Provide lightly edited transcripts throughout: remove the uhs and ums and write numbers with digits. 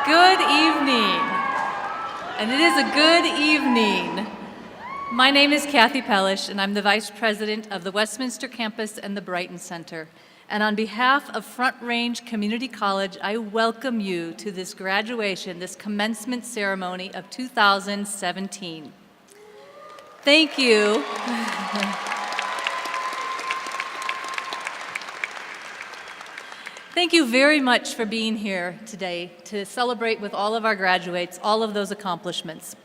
Good evening. And it is a good evening. My name is Kathy Pellish, and I'm the Vice President of the Westminster campus and the Brighton Center. And on behalf of Front Range Community College, I welcome you to this graduation, this commencement ceremony of 2017. Thank you. Thank you very much for being here today to celebrate with all of our graduates all of those accomplishments.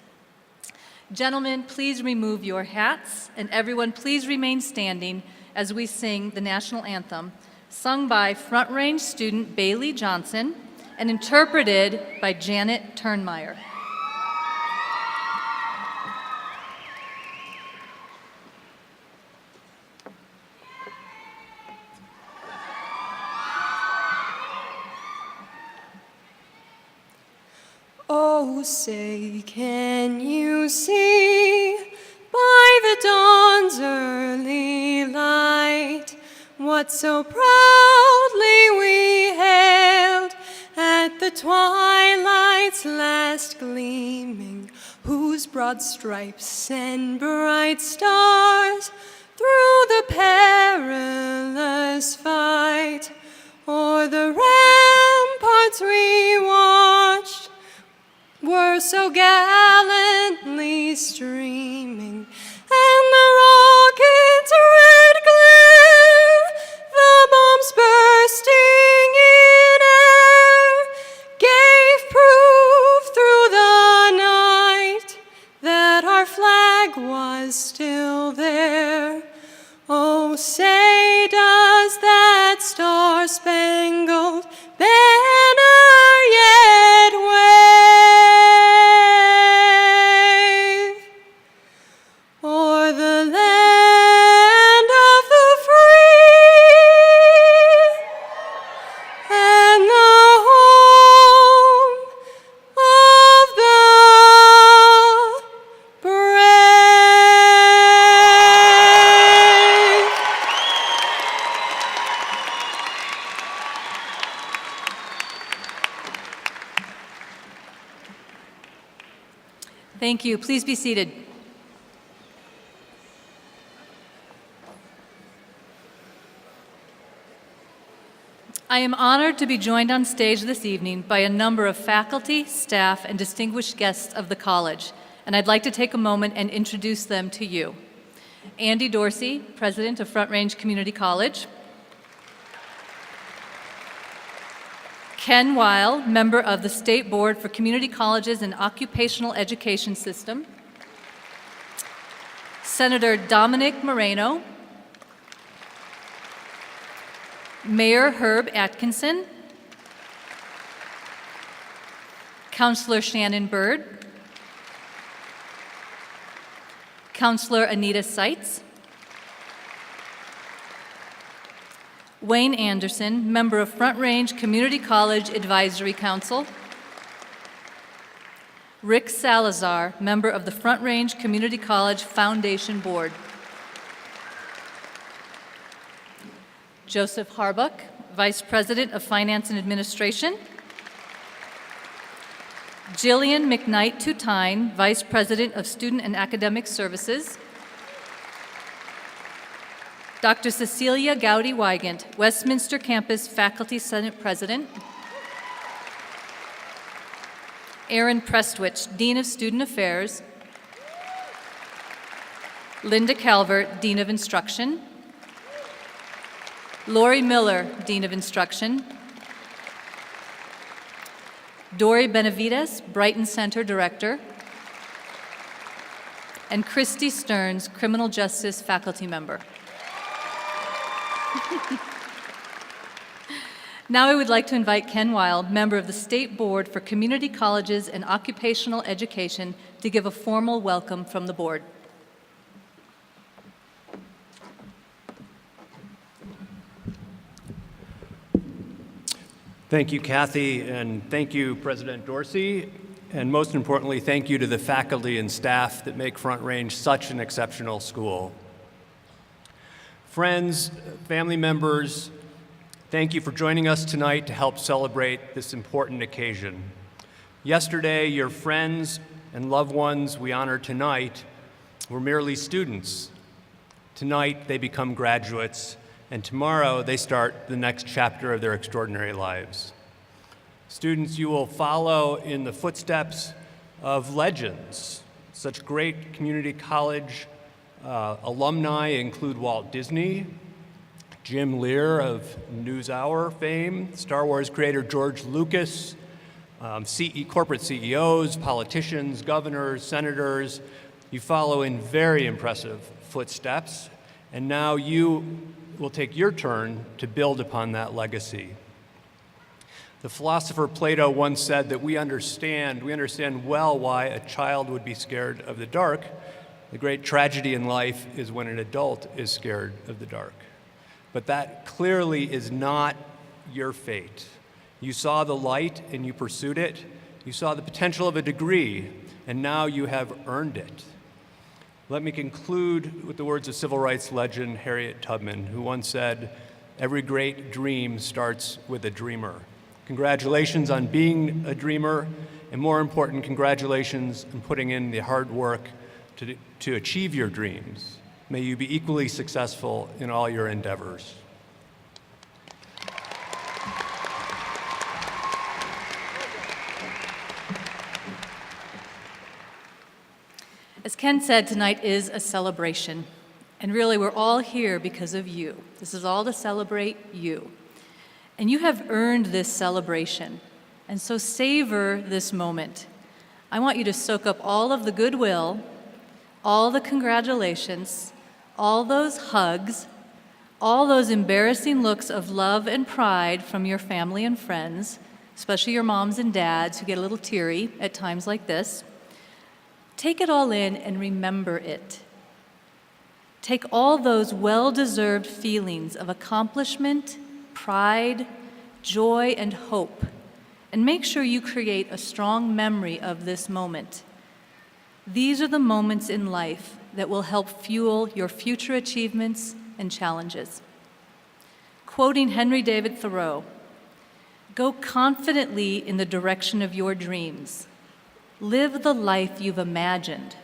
Gentlemen, please remove your hats, and everyone please remain standing as we sing the national anthem, sung by Front Range student Bailey Johnson and interpreted by Janet Turnmeyer. Oh, say, can you see by the dawn's early light what so proudly we hailed at the twilight's last gleaming, whose broad stripes and bright stars through the perilous fight o'er the ramparts we watched were so gallantly streaming, and the rocket's red glare, the bombs bursting in air, gave proof through the night that our flag was still there. Oh, say does that star-spangled banner yet wave o'er the land of the free and the home of the brave? Thank you. Please be seated. I am honored to be joined on stage this evening by a number of faculty, staff, and distinguished guests of the college, and I'd like to take a moment and introduce them to you. Andy Dorsey, President of Front Range Community College. Ken Weil, member of the State Board for Community Colleges and Occupational Education System. Senator Dominic Moreno. Mayor Herb Atkinson. Councilor Shannon Bird. Councilor Anita Seitz. Wayne Anderson, member of Front Range Community College Advisory Council. Rick Salazar, member of the Front Range Community College Foundation Board. Joseph Harbuck, Vice President of Finance and Administration. Jillian McKnight Tutine, Vice President of Student and Academic Services. Dr. Cecilia Gowdy-Wygant, Westminster Campus Faculty Senate President. Aaron Prestwich, Dean of Student Affairs. Linda Calvert, Dean of Instruction. Lori Miller, Dean of Instruction. Dori Benavides, Brighton Center Director. And Christy Stearns, Criminal Justice Faculty Member. Now I would like to invite Ken Weil, member of the State Board for Community Colleges and Occupational Education, to give a formal welcome from the board. Thank you, Kathy, and thank you, President Dorsey, and most importantly, thank you to the faculty and staff that make Front Range such an exceptional school. Friends, family members, thank you for joining us tonight to help celebrate this important occasion. Yesterday, your friends and loved ones we honor tonight were merely students. Tonight, they become graduates, and tomorrow they start the next chapter of their extraordinary lives. Students, you will follow in the footsteps of legends. Such great community college alumni include Walt Disney, Jim Lear of NewsHour fame, Star Wars creator George Lucas, corporate CEOs, politicians, governors, senators. You follow in very impressive footsteps, and now you will take your turn to build upon that legacy. The philosopher Plato once said that we understand well why a child would be scared of the dark. The great tragedy in life is when an adult is scared of the dark. But that clearly is not your fate. You saw the light and you pursued it. You saw the potential of a degree, and now you have earned it. Let me conclude with the words of civil rights legend Harriet Tubman, who once said, "Every great dream starts with a dreamer." Congratulations on being a dreamer, and more important, congratulations on putting in the hard work to achieve your dreams. May you be equally successful in all your endeavors. As Ken said, tonight is a celebration. And really, we're all here because of you. This is all to celebrate you. And you have earned this celebration. And so savor this moment. I want you to soak up all of the goodwill, all the congratulations, all those hugs, all those embarrassing looks of love and pride from your family and friends, especially your moms and dads who get a little teary at times like this. Take it all in and remember it. Take all those well-deserved feelings of accomplishment, pride, joy, and hope, and make sure you create a strong memory of this moment. These are the moments in life that will help fuel your future achievements and challenges. Quoting Henry David Thoreau, "Go confidently in the direction of your dreams. Live the life you've imagined."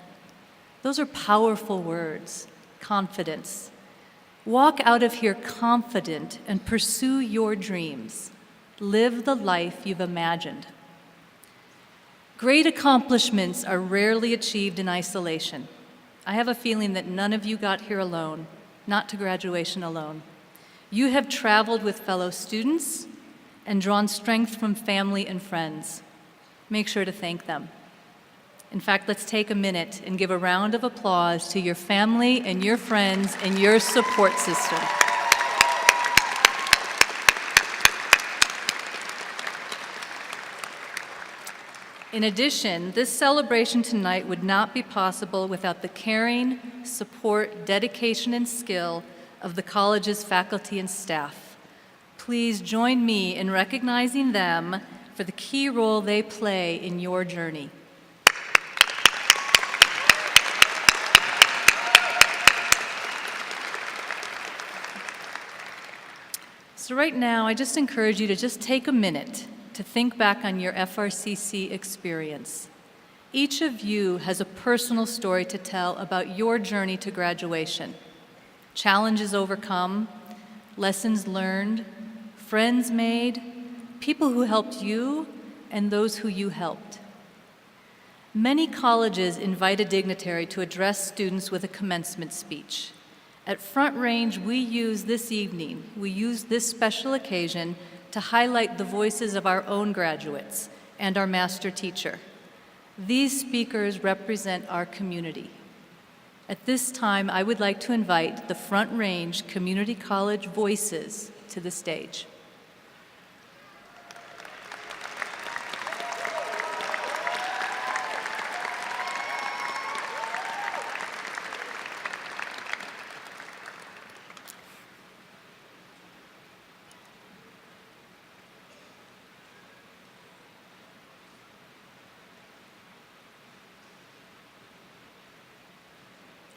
Those are powerful words, confidence. Walk out of here confident and pursue your dreams. Live the life you've imagined. Great accomplishments are rarely achieved in isolation. I have a feeling that none of you got here alone, not to graduation alone. You have traveled with fellow students and drawn strength from family and friends. Make sure to thank them. In fact, let's take a minute and give a round of applause to your family and your friends and your support system. In addition, this celebration tonight would not be possible without the caring, support, dedication, and skill of the college's faculty and staff. Please join me in recognizing them for the key role they play in your journey. So right now, I just encourage you to just take a minute to think back on your FRCC experience. Each of you has a personal story to tell about your journey to graduation. Challenges overcome, lessons learned, friends made, people who helped you, and those who you helped. Many colleges invite a dignitary to address students with a commencement speech. At Front Range, we use this special occasion to highlight the voices of our own graduates and our master teacher. These speakers represent our community. At this time, I would like to invite the Front Range Community College voices to the stage.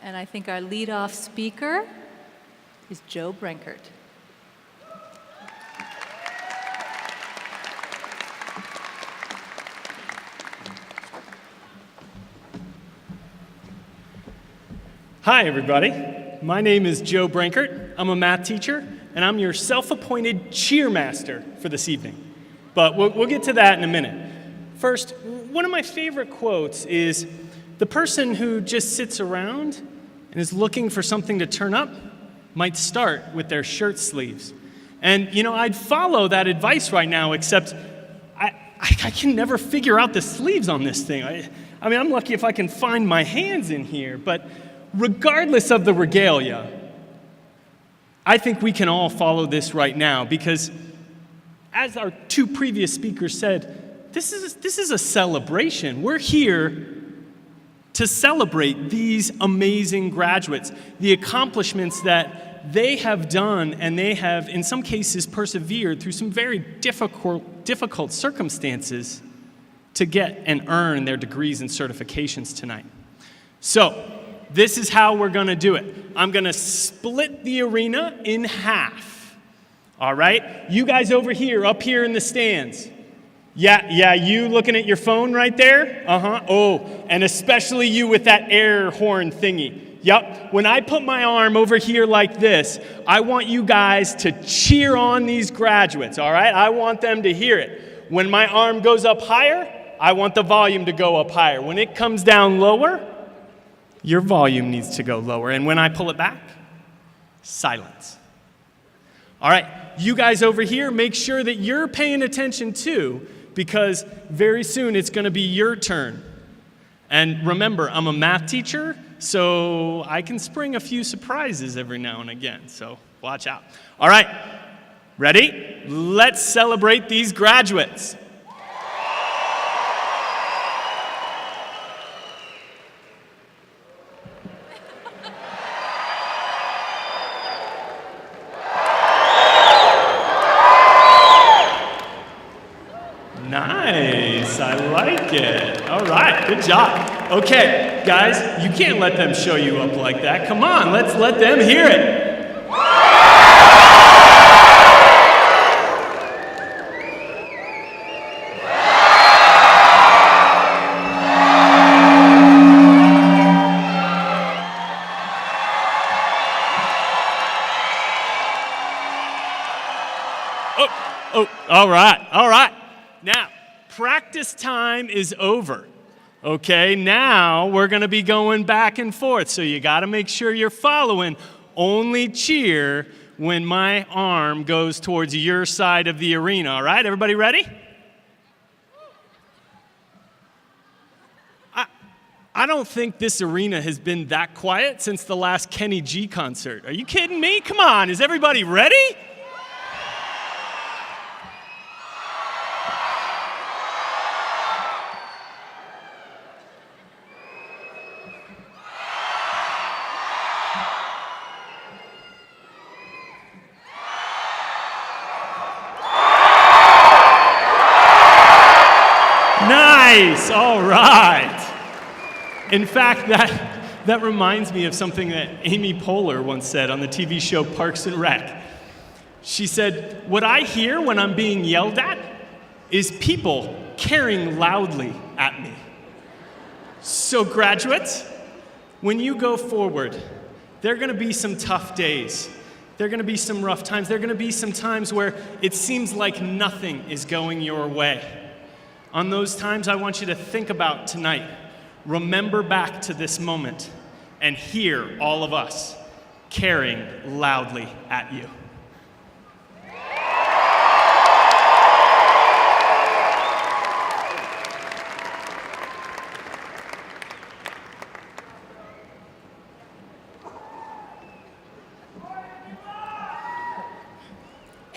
And I think our lead-off speaker is Joe Brenkert. Hi, everybody. My name is Joe Brankert. I'm a math teacher, and I'm your self-appointed cheermaster for this evening. But we'll get to that in a minute. First, one of my favorite quotes is, the person who just sits around and is looking for something to turn up might start with their shirt sleeves. And, I'd follow that advice right now, except I can never figure out the sleeves on this thing. I mean, I'm lucky if I can find my hands in here, but regardless of the regalia, I think we can all follow this right now because, as our two previous speakers said, this is a celebration. We're here to celebrate these amazing graduates, the accomplishments that they have done, and they have, in some cases, persevered through some very difficult circumstances to get and earn their degrees and certifications tonight. So, this is how we're going to do it. I'm going to split the arena in half. All right? You guys over here, up here in the stands. Yeah, you looking at your phone right there? Oh, and especially you with that air horn thingy. Yep. When I put my arm over here like this, I want you guys to cheer on these graduates, all right? I want them to hear it. When my arm goes up higher, I want the volume to go up higher. When it comes down lower, your volume needs to go lower. And when I pull it back, silence. All right, you guys over here, make sure that you're paying attention too, because very soon it's going to be your turn. And remember, I'm a math teacher, so I can spring a few surprises every now and again, so watch out. All right, ready? Let's celebrate these graduates. Nice, I like it. All right, good job. Okay, guys, you can't let them show you up like that. Come on, let's let them hear it. All right. Now, practice time is over. Okay, now we're going to be going back and forth, so you got to make sure you're following. Only cheer when my arm goes towards your side of the arena, all right? Everybody ready? I don't think this arena has been that quiet since the last Kenny G concert. Are you kidding me? Come on, is everybody ready? Nice, all right. In fact, that reminds me of something that Amy Poehler once said on the TV show Parks and Rec. She said, "What I hear when I'm being yelled at is people caring loudly at me." So graduates, when you go forward, there are going to be some tough days. There are going to be some rough times. There are going to be some times where it seems like nothing is going your way. On those times, I want you to think about tonight. Remember back to this moment and hear all of us caring loudly at you.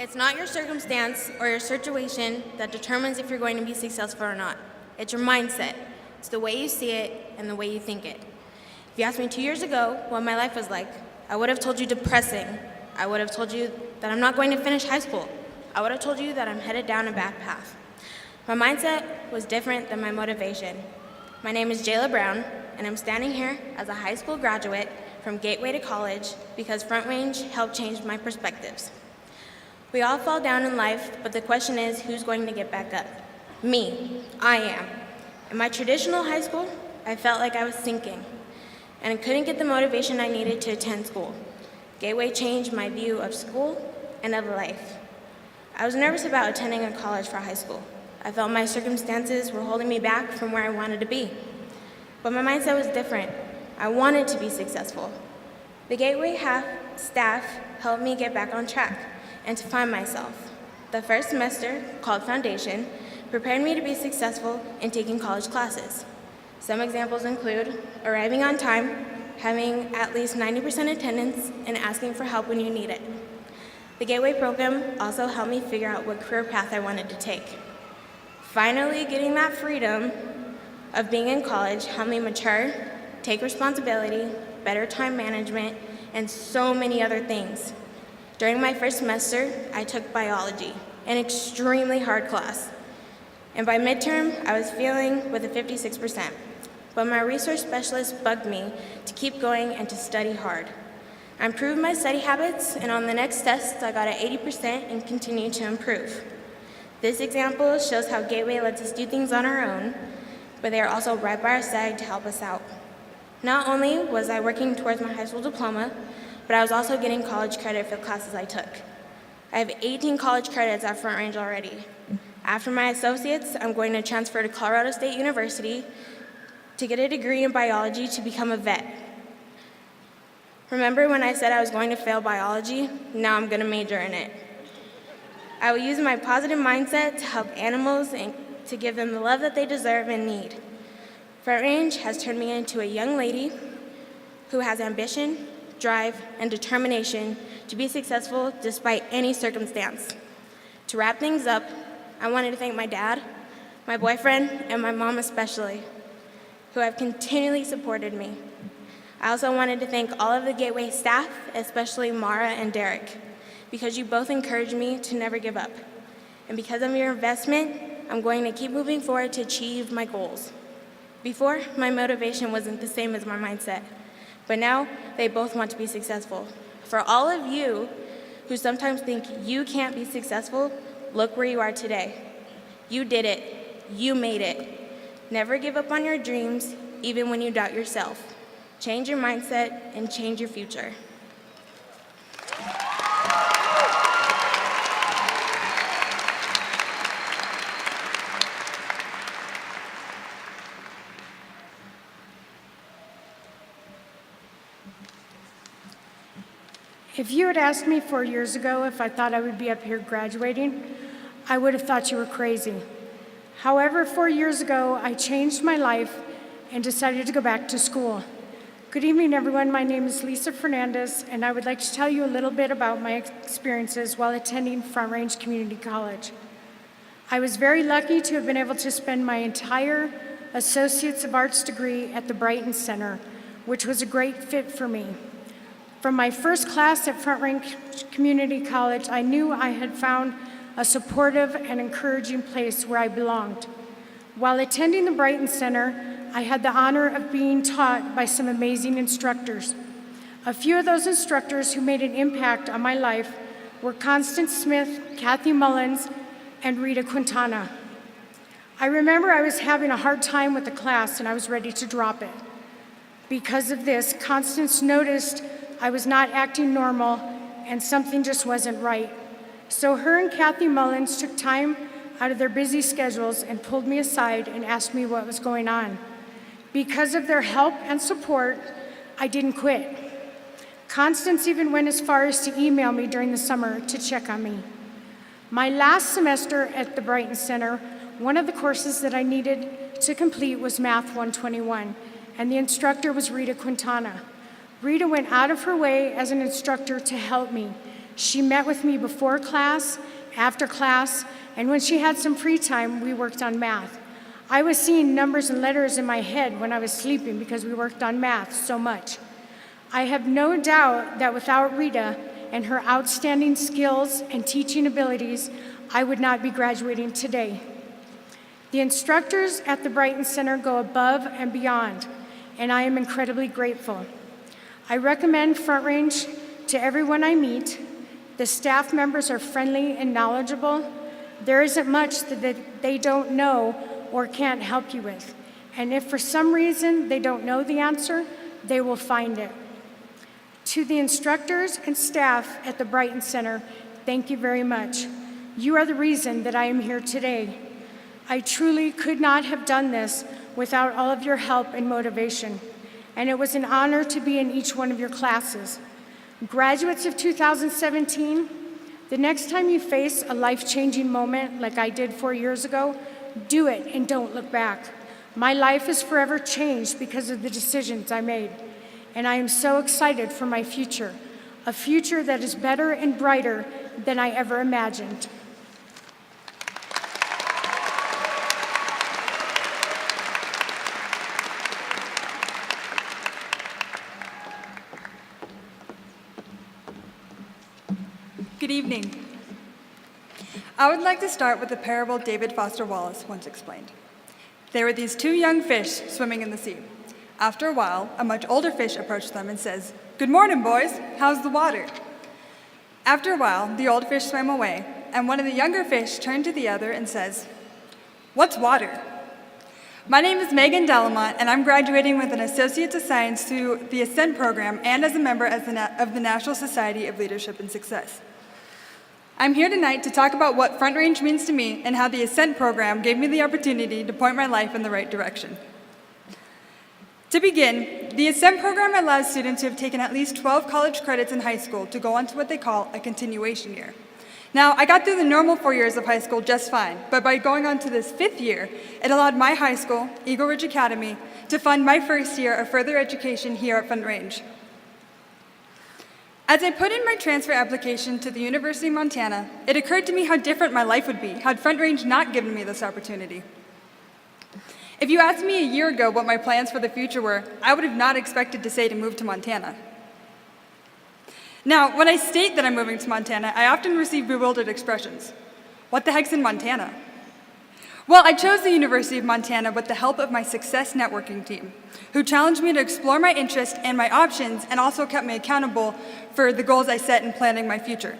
It's not your circumstance or your situation that determines if you're going to be successful or not. It's your mindset. It's the way you see it and the way you think it. If you asked me 2 years ago what my life was like, I would have told you depressing. I would have told you that I'm not going to finish high school. I would have told you that I'm headed down a bad path. My mindset was different than my motivation. My name is Jayla Brown, and I'm standing here as a high school graduate from Gateway to college because Front Range helped change my perspectives. We all fall down in life, but the question is, who's going to get back up? Me. I am. In my traditional high school, I felt like I was sinking. and I couldn't get the motivation I needed to attend school. Gateway changed my view of school and of life. I was nervous about attending a college for high school. I felt my circumstances were holding me back from where I wanted to be. But my mindset was different. I wanted to be successful. The Gateway staff helped me get back on track and to find myself. The first semester, called Foundation, prepared me to be successful in taking college classes. Some examples include arriving on time, having at least 90% attendance, and asking for help when you need it. The Gateway program also helped me figure out what career path I wanted to take. Finally, getting that freedom of being in college helped me mature, take responsibility, better time management, and so many other things. During my first semester, I took biology, an extremely hard class. And by midterm, I was feeling with a 56%. But my resource specialist bugged me to keep going and to study hard. I improved my study habits, and on the next test, I got an 80% and continued to improve. This example shows how Gateway lets us do things on our own, but they are also right by our side to help us out. Not only was I working towards my high school diploma, but I was also getting college credit for the classes I took. I have 18 college credits at Front Range already. After my associates, I'm going to transfer to Colorado State University to get a degree in biology to become a vet. Remember when I said I was going to fail biology? Now I'm going to major in it. I will use my positive mindset to help animals and to give them the love that they deserve and need. Front Range has turned me into a young lady who has ambition, drive, and determination to be successful despite any circumstance. To wrap things up, I wanted to thank my dad, my boyfriend, and my mom especially, who have continually supported me. I also wanted to thank all of the Gateway staff, especially Mara and Derek, because you both encouraged me to never give up. And because of your investment, I'm going to keep moving forward to achieve my goals. Before, my motivation wasn't the same as my mindset, but now they both want to be successful. For all of you who sometimes think you can't be successful, look where you are today. You did it. You made it. Never give up on your dreams, even when you doubt yourself. Change your mindset and change your future. If you had asked me 4 years ago if I thought I would be up here graduating, I would have thought you were crazy. However, 4 years ago, I changed my life and decided to go back to school. Good evening, everyone. My name is Lisa Fernandez, and I would like to tell you a little bit about my experiences while attending Front Range Community College. I was very lucky to have been able to spend my entire Associates of Arts degree at the Brighton Center, which was a great fit for me. From my first class at Front Range Community College, I knew I had found a supportive and encouraging place where I belonged. While attending the Brighton Center, I had the honor of being taught by some amazing instructors. A few of those instructors who made an impact on my life were Constance Smith, Kathy Mullins, and Rita Quintana. I remember I was having a hard time with the class and I was ready to drop it. Because of this, Constance noticed I was not acting normal and something just wasn't right. So her and Kathy Mullins took time out of their busy schedules and pulled me aside and asked me what was going on. Because of their help and support, I didn't quit. Constance even went as far as to email me during the summer to check on me. My last semester at the Brighton Center, one of the courses that I needed to complete was Math 121, and the instructor was Rita Quintana. Rita went out of her way as an instructor to help me. She met with me before class, after class, and when she had some free time, we worked on math. I was seeing numbers and letters in my head when I was sleeping because we worked on math so much. I have no doubt that without Rita and her outstanding skills and teaching abilities, I would not be graduating today. The instructors at the Brighton Center go above and beyond, and I am incredibly grateful. I recommend Front Range to everyone I meet. The staff members are friendly and knowledgeable. There isn't much that they don't know or can't help you with. And if for some reason they don't know the answer, they will find it. To the instructors and staff at the Brighton Center, thank you very much. You are the reason that I am here today. I truly could not have done this without all of your help and motivation, and it was an honor to be in each one of your classes. Graduates of 2017, the next time you face a life-changing moment like I did 4 years ago, do it and don't look back. My life is forever changed because of the decisions I made, and I am so excited for my future, a future that is better and brighter than I ever imagined. Good evening. I would like to start with the parable David Foster Wallace once explained. There were these two young fish swimming in the sea. After a while, a much older fish approached them and says, "Good morning, boys. How's the water?" After a while, the old fish swam away, and one of the younger fish turned to the other and says, "What's water?" My name is Megan Delamont, and I'm graduating with an Associate of Science through the Ascent program and as a member of the National Society of Leadership and Success. I'm here tonight to talk about what Front Range means to me and how the Ascent program gave me the opportunity to point my life in the right direction. To begin, the Ascent program allows students who have taken at least 12 college credits in high school to go on to what they call a continuation year. Now, I got through the normal 4 years of high school just fine, but by going on to this 5th year, it allowed my high school, Eagle Ridge Academy, to fund my first year of further education here at Front Range. As I put in my transfer application to the University of Montana, it occurred to me how different my life would be had Front Range not given me this opportunity. If you asked me a year ago what my plans for the future were, I would have not expected to say to move to Montana. Now, when I state that I'm moving to Montana, I often receive bewildered expressions. What the heck's in Montana? Well, I chose the University of Montana with the help of my Success Networking team, who challenged me to explore my interests and my options and also kept me accountable for the goals I set in planning my future.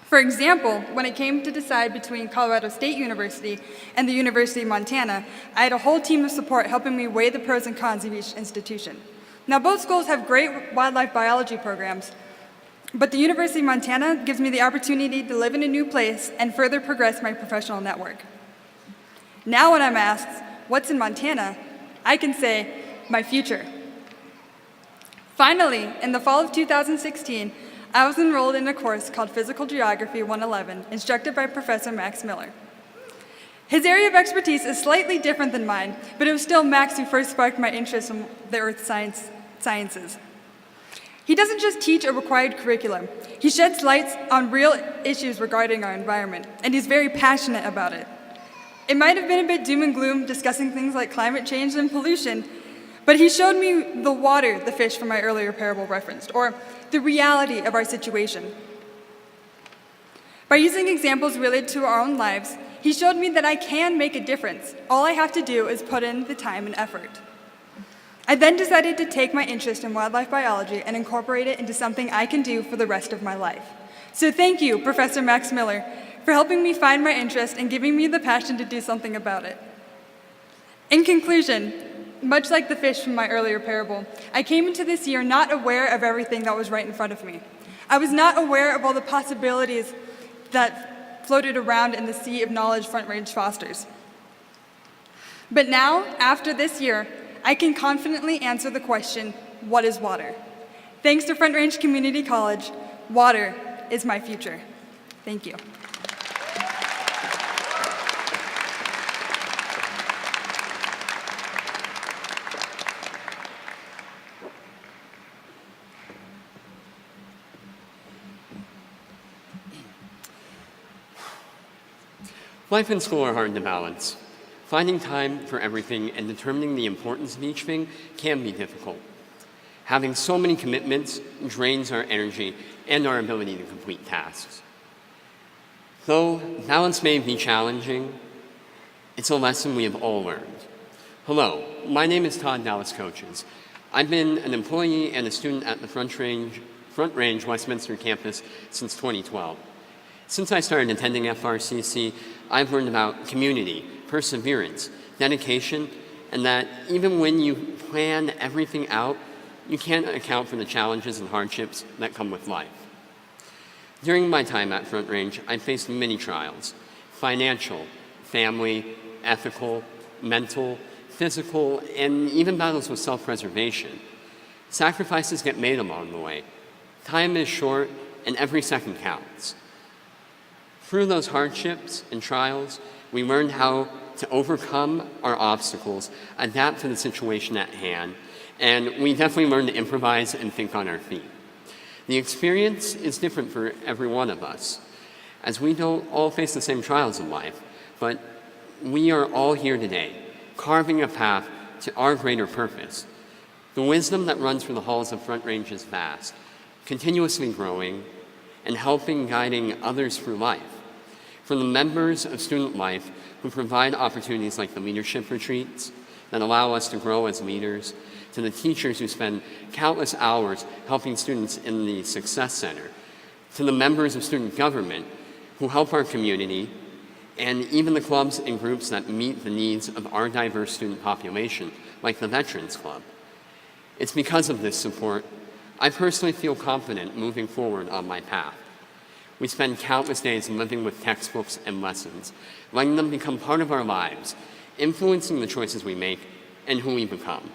For example, when it came to decide between Colorado State University and the University of Montana, I had a whole team of support helping me weigh the pros and cons of each institution. Now, both schools have great wildlife biology programs, but the University of Montana gives me the opportunity to live in a new place and further progress my professional network. Now when I'm asked, what's in Montana, I can say, my future. Finally, in the fall of 2016, I was enrolled in a course called Physical Geography 111, instructed by Professor Max Miller. His area of expertise is slightly different than mine, but it was still Max who first sparked my interest in the earth sciences. He doesn't just teach a required curriculum. He sheds light on real issues regarding our environment, and he's very passionate about it. It might have been a bit doom and gloom discussing things like climate change and pollution, but he showed me the water the fish from my earlier parable referenced, or the reality of our situation. By using examples related to our own lives, he showed me that I can make a difference. All I have to do is put in the time and effort. I then decided to take my interest in wildlife biology and incorporate it into something I can do for the rest of my life. So thank you, Professor Max Miller, for helping me find my interest and giving me the passion to do something about it. In conclusion, much like the fish from my earlier parable, I came into this year not aware of everything that was right in front of me. I was not aware of all the possibilities that floated around in the sea of knowledge Front Range fosters. But now, after this year, I can confidently answer the question, what is water? Thanks to Front Range Community College, water is my future. Thank you. Life and school are hard to balance. Finding time for everything and determining the importance of each thing can be difficult. Having so many commitments drains our energy and our ability to complete tasks. Though balance may be challenging, it's a lesson we have all learned. Hello, my name is Todd Dallas Coaches. I've been an employee and a student at the Front Range Westminster campus since 2012. Since I started attending FRCC, I've learned about community, perseverance, dedication, and that even when you plan everything out, you can't account for the challenges and hardships that come with life. During my time at Front Range, I faced many trials: financial, family, ethical, mental, physical, and even battles with self-preservation. Sacrifices get made along the way. Time is short, and every second counts. Through those hardships and trials, we learned how to overcome our obstacles, adapt to the situation at hand, and we definitely learned to improvise and think on our feet. The experience is different for every one of us, as we don't all face the same trials in life, but we are all here today, carving a path to our greater purpose. The wisdom that runs through the halls of Front Range is vast, continuously growing, and helping guiding others through life. From the members of student life who provide opportunities like the leadership retreats that allow us to grow as leaders, to the teachers who spend countless hours helping students in the Success Center, to the members of student government who help our community, and even the clubs and groups that meet the needs of our diverse student population, like the Veterans Club. It's because of this support I personally feel confident moving forward on my path. We spend countless days living with textbooks and lessons, letting them become part of our lives, influencing the choices we make and who we become.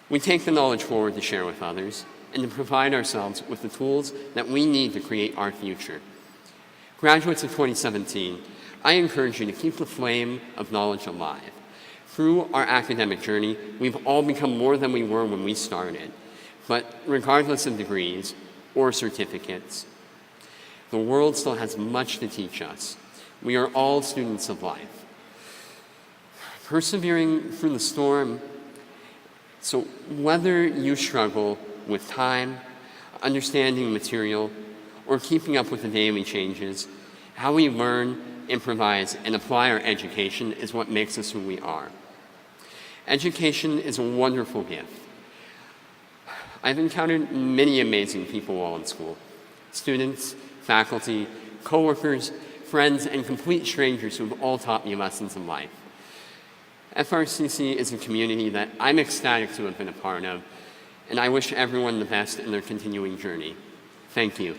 We take the knowledge forward to share with others and to provide ourselves with the tools that we need to create our future. Graduates of 2017, I encourage you to keep the flame of knowledge alive. Through our academic journey, we've all become more than we were when we started. But regardless of degrees or certificates, the world still has much to teach us. We are all students of life. Persevering through the storm. So whether you struggle with time, understanding material, or keeping up with the daily changes, how we learn, improvise, and apply our education is what makes us who we are. Education is a wonderful gift. I've encountered many amazing people while in school: students, faculty, coworkers, friends, and complete strangers who have all taught me lessons in life. FRCC is a community that I'm ecstatic to have been a part of, and I wish everyone the best in their continuing journey. Thank you.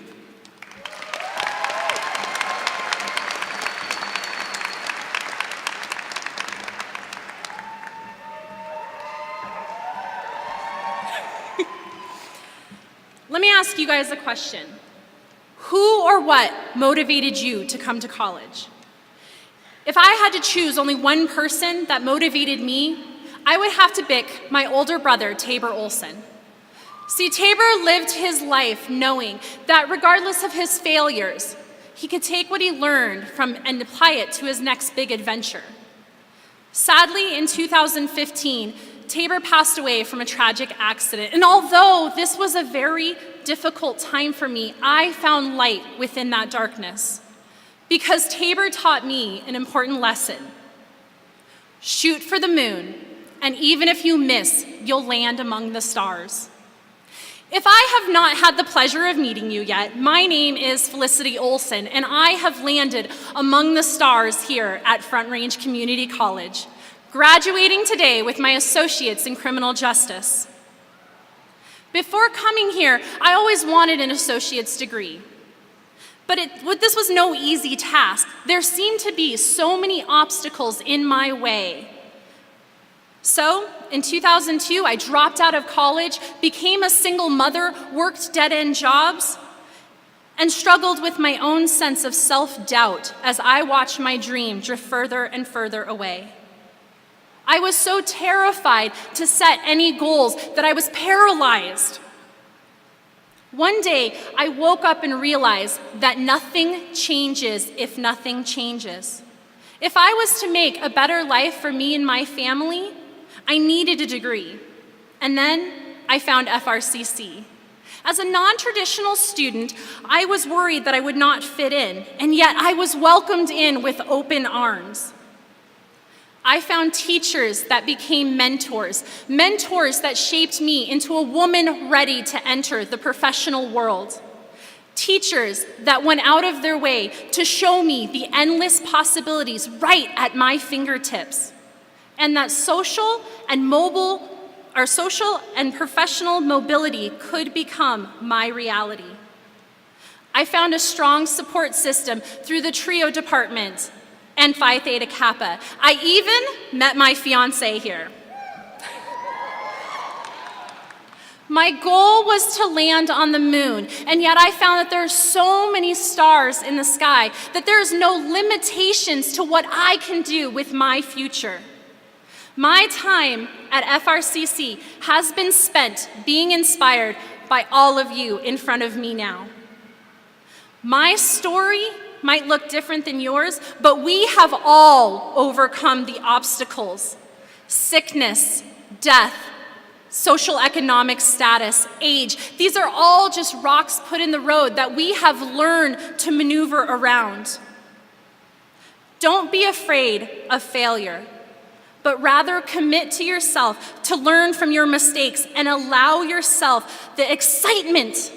Let me ask you guys a question. Who or what motivated you to come to college? If I had to choose only one person that motivated me, I would have to pick my older brother, Tabor Olson. See, Tabor lived his life knowing that regardless of his failures, he could take what he learned from and apply it to his next big adventure. Sadly, in 2015, Tabor passed away from a tragic accident. And although this was a very difficult time for me, I found light within that darkness. Because Tabor taught me an important lesson. Shoot for the moon, and even if you miss, you'll land among the stars. If I have not had the pleasure of meeting you yet, my name is Felicity Olson, and I have landed among the stars here at Front Range Community College, graduating today with my associates in criminal justice. Before coming here, I always wanted an associate's degree. But this was no easy task. There seemed to be so many obstacles in my way. So, in 2002, I dropped out of college, became a single mother, worked dead-end jobs, and struggled with my own sense of self-doubt as I watched my dream drift further and further away. I was so terrified to set any goals that I was paralyzed. One day, I woke up and realized that nothing changes if nothing changes. If I was to make a better life for me and my family, I needed a degree. And then I found FRCC. As a non-traditional student, I was worried that I would not fit in, and yet I was welcomed in with open arms. I found teachers that became mentors that shaped me into a woman ready to enter the professional world. Teachers that went out of their way to show me the endless possibilities right at my fingertips. And that social and mobile and professional mobility could become my reality. I found a strong support system through the TRIO department and Phi Theta Kappa. I even met my fiance here. My goal was to land on the moon, and yet I found that there are so many stars in the sky that there is no limitations to what I can do with my future. My time at FRCC has been spent being inspired by all of you in front of me now. My story might look different than yours, but we have all overcome the obstacles: sickness, death, social economic status, age. These are all just rocks put in the road that we have learned to maneuver around. Don't be afraid of failure, but rather commit to yourself to learn from your mistakes and allow yourself the excitement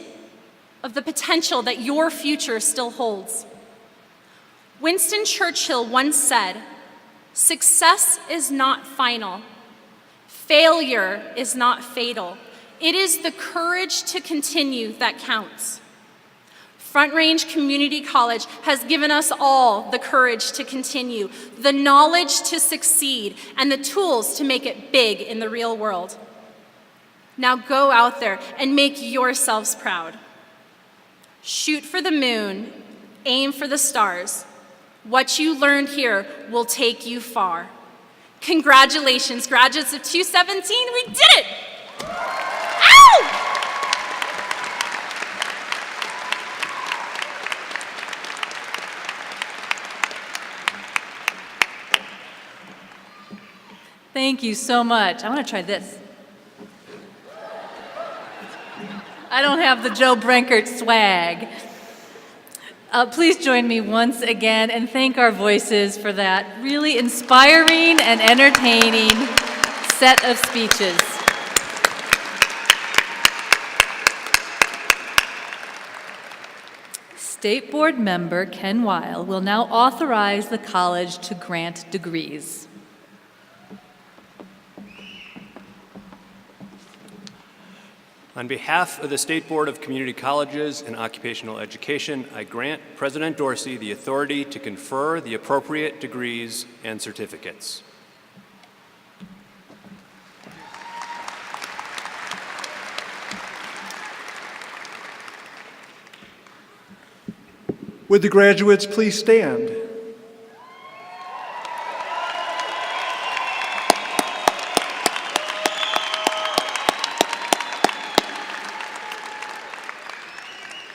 of the potential that your future still holds. Winston Churchill once said, "Success is not final. Failure is not fatal. It is the courage to continue that counts." Front Range Community College has given us all the courage to continue, the knowledge to succeed, and the tools to make it big in the real world. Now go out there and make yourselves proud. Shoot for the moon, aim for the stars. What you learned here will take you far. Congratulations, graduates of 217, we did it! Ow! Thank you so much. I want to try this. I don't have the Joe Brenkert swag. Please join me once again and thank our voices for that really inspiring and entertaining set of speeches. State Board member Ken Weil will now authorize the college to grant degrees. On behalf of the State Board of Community Colleges and Occupational Education, I grant President Dorsey the authority to confer the appropriate degrees and certificates. Would the graduates please stand?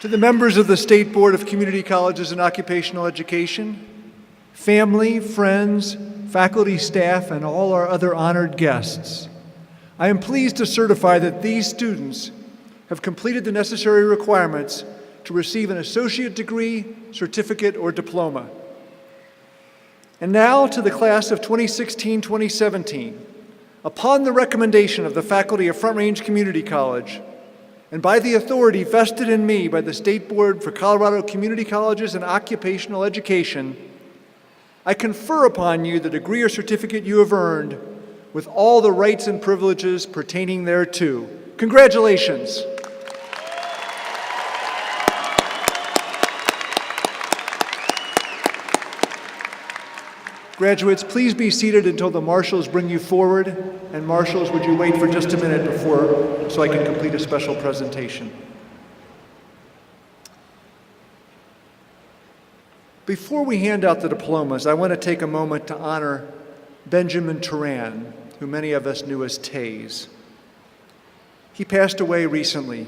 To the members of the State Board of Community Colleges and Occupational Education, family, friends, faculty, staff, and all our other honored guests, I am pleased to certify that these students have completed the necessary requirements to receive an associate degree, certificate, or diploma. And now to the class of 2016-2017. Upon the recommendation of the faculty of Front Range Community College, and by the authority vested in me by the State Board for Colorado Community Colleges and Occupational Education, I confer upon you the degree or certificate you have earned with all the rights and privileges pertaining thereto. Congratulations. Graduates, please be seated until the marshals bring you forward. And marshals, would you wait for just a minute so I can complete a special presentation. Before we hand out the diplomas, I want to take a moment to honor Benjamin Turan, who many of us knew as Taze. He passed away recently.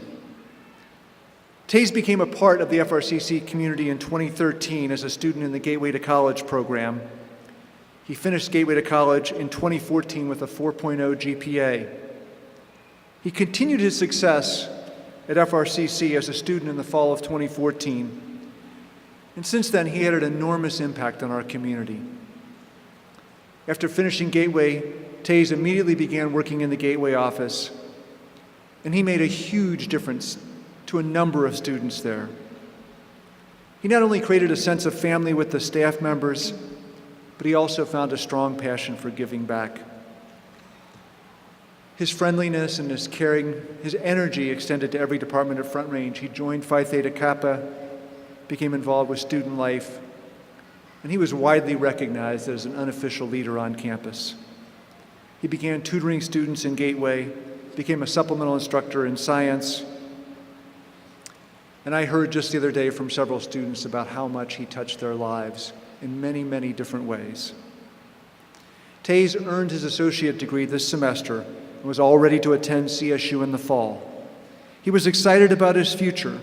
Taze became a part of the FRCC community in 2013 as a student in the Gateway to College program. He finished Gateway to College in 2014 with a 4.0 GPA. He continued his success at FRCC as a student in the fall of 2014. And since then, he had an enormous impact on our community. After finishing Gateway, Taze immediately began working in the Gateway office, and he made a huge difference to a number of students there. He not only created a sense of family with the staff members, but he also found a strong passion for giving back. His friendliness and his caring, his energy extended to every department at Front Range. He joined Phi Theta Kappa, became involved with student life, and he was widely recognized as an unofficial leader on campus. He began tutoring students in Gateway, became a supplemental instructor in science, and I heard just the other day from several students about how much he touched their lives in many, many different ways. Taze earned his associate degree this semester and was all ready to attend CSU in the fall. He was excited about his future.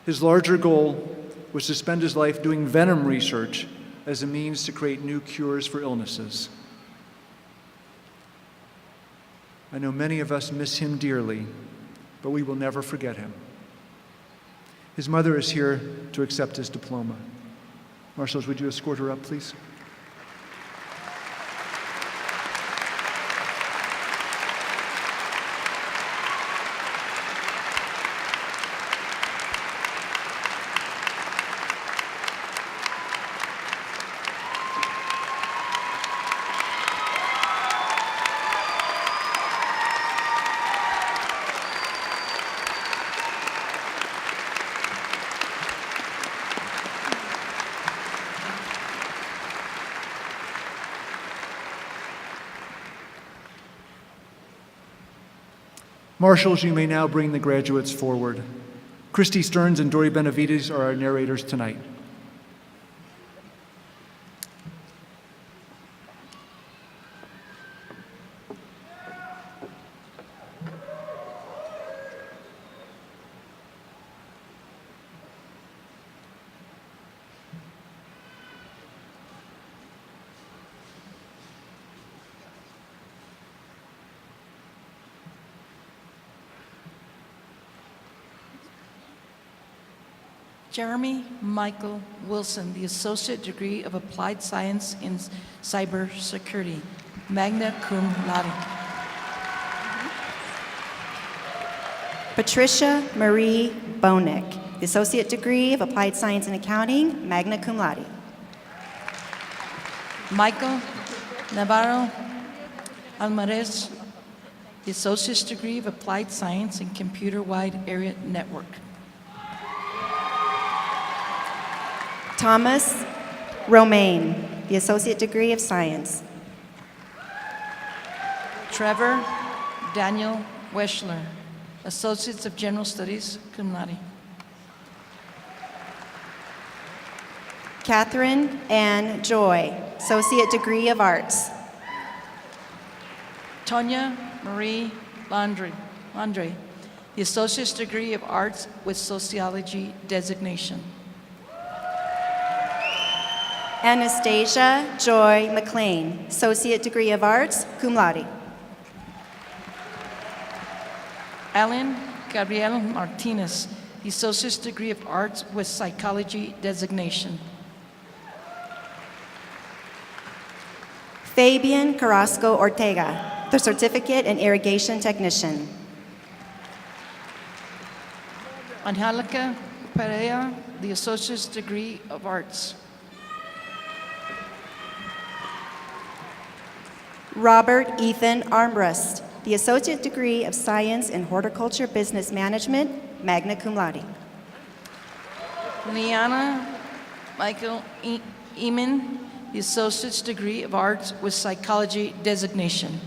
His larger goal was to spend his life doing venom research as a means to create new cures for illnesses. I know many of us miss him dearly, but we will never forget him. His mother is here to accept his diploma. Marshals, would you escort her up, please? Marshals, you may now bring the graduates forward. Christy Stearns and Dory Benavides are our narrators tonight. Jeremy Michael Wilson, the Associate Degree of Applied Science in Cybersecurity, magna cum laude. Patricia Marie Bonick, the Associate Degree of Applied Science in Accounting, magna cum laude. Michael Navarro Almarez, the Associate's Degree of Applied Science in Computer Wide Area Network. Thomas Romaine, the Associate Degree of Science. Trevor Daniel Weschler, Associates of General Studies, cum laude. Catherine Ann Joy, Associate Degree of Arts. Tonya Marie Landry, the Associate's Degree of Arts with Sociology designation. Anastasia Joy McLean, Associate Degree of Arts, cum laude. Alan Gabriel Martinez, the Associate's Degree of Arts with Psychology designation. Fabian Carrasco Ortega, the Certificate in Irrigation Technician. Angelica Perea, the Associate's Degree of Arts. Robert Ethan Armbrust, the Associate Degree of Science in Horticulture Business Management, magna cum laude. Liana Michael Eamon, the Associate's Degree of Arts with Psychology designation.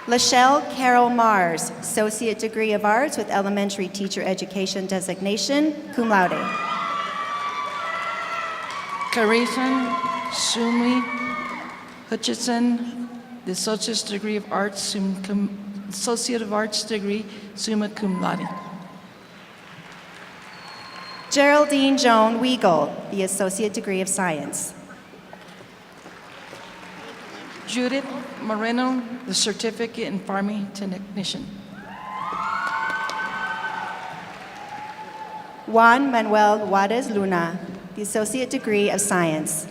Lachelle Carol Mars, Associate Degree of Arts with Elementary Teacher Education designation, cum laude. Carithan Sumi Hutchison, the Associate's Degree of Arts, Associate of Arts degree, summa cum laude. Geraldine Joan Weigel, the Associate Degree of Science. Judith Moreno, the Certificate in Farming Technician. Juan Manuel Juarez Luna, the Associate Degree of Science.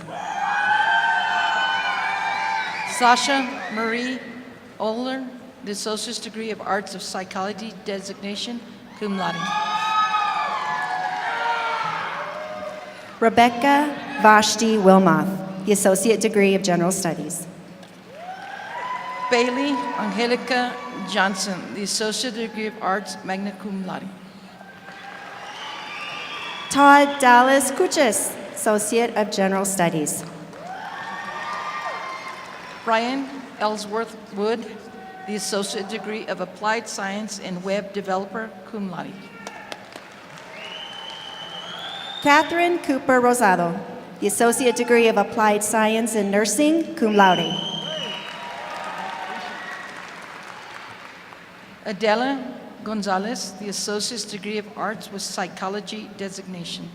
Sasha Marie Ohler, the Associate's Degree of Arts of Psychology designation, cum laude. Rebecca Vashti Wilmoth, the Associate Degree of General Studies. Bailey Angelica Johnson, the Associate Degree of Arts, magna cum laude. Todd Dallas Kuchis, Associate of General Studies. Brian Ellsworth Wood, the Associate Degree of Applied Science and Web Developer, cum laude. Catherine Cooper Rosado, the Associate Degree of Applied Science in Nursing, cum laude. Adela Gonzalez, the Associate Degree of Arts with Psychology designation.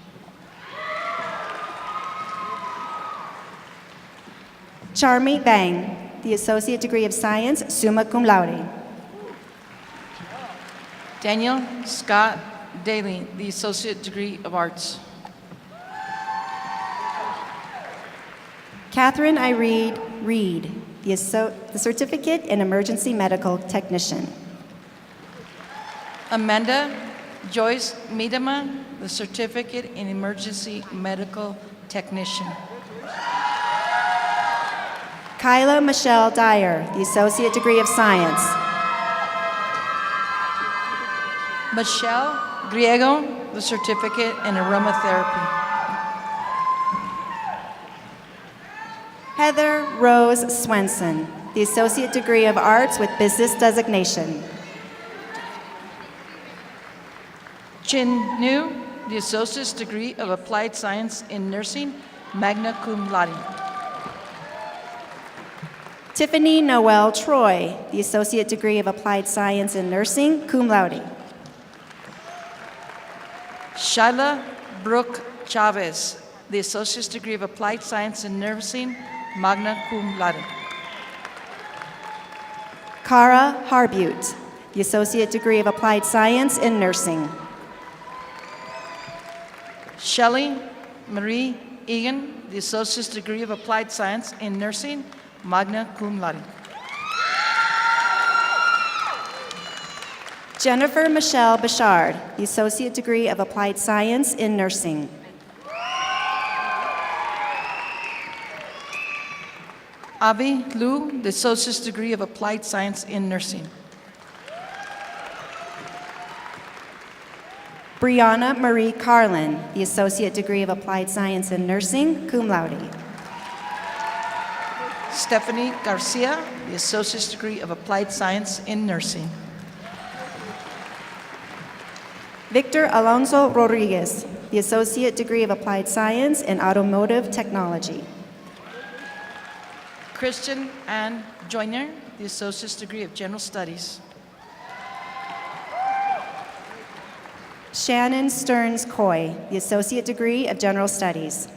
Charmy Bang, the Associate Degree of Science, summa cum laude. Daniel Scott Daly, the Associate Degree of Arts. Catherine Irene Reed, the Certificate in Emergency Medical Technician. Amanda Joyce Miedema, the Certificate in Emergency Medical Technician. Kyla Michelle Dyer, the Associate Degree of Science. Michelle Griego, the Certificate in Aromatherapy. Heather Rose Swenson, the Associate Degree of Arts with Business Designation. Chin Nu, the Associate's Degree of Applied Science in Nursing, magna cum laude. Tiffany Noel Troy, the Associate Degree of Applied Science in Nursing, cum laude. Shyla Brooke Chavez, the Associate's Degree of Applied Science in Nursing, magna cum laude. Cara Harbute, the Associate Degree of Applied Science in Nursing. Shelley Marie Egan, the Associate's Degree of Applied Science in Nursing, magna cum laude. Jennifer Michelle Bouchard, the Associate Degree of Applied Science in Nursing. Avi Liu, the Associate's Degree of Applied Science in Nursing. Brianna Marie Carlin, the Associate Degree of Applied Science in Nursing, cum laude. Stephanie Garcia, the Associate's Degree of Applied Science in Nursing. Victor Alonso Rodriguez, the Associate Degree of Applied Science in Automotive Technology. Christian Ann Joyner, the Associate's Degree of General Studies. Shannon Stearns Coy, the Associate Degree of General Studies.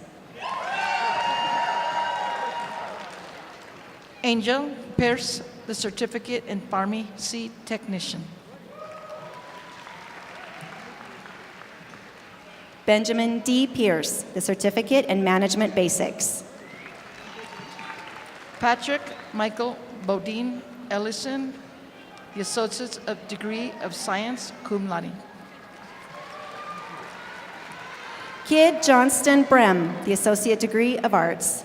Angel Pierce, the Certificate in Pharmacy Technician. Benjamin D. Pierce, the Certificate in Management Basics. Patrick Michael Bodine Ellison, the Associate Degree of Science, cum laude. Kid Johnston Brem, the Associate Degree of Arts.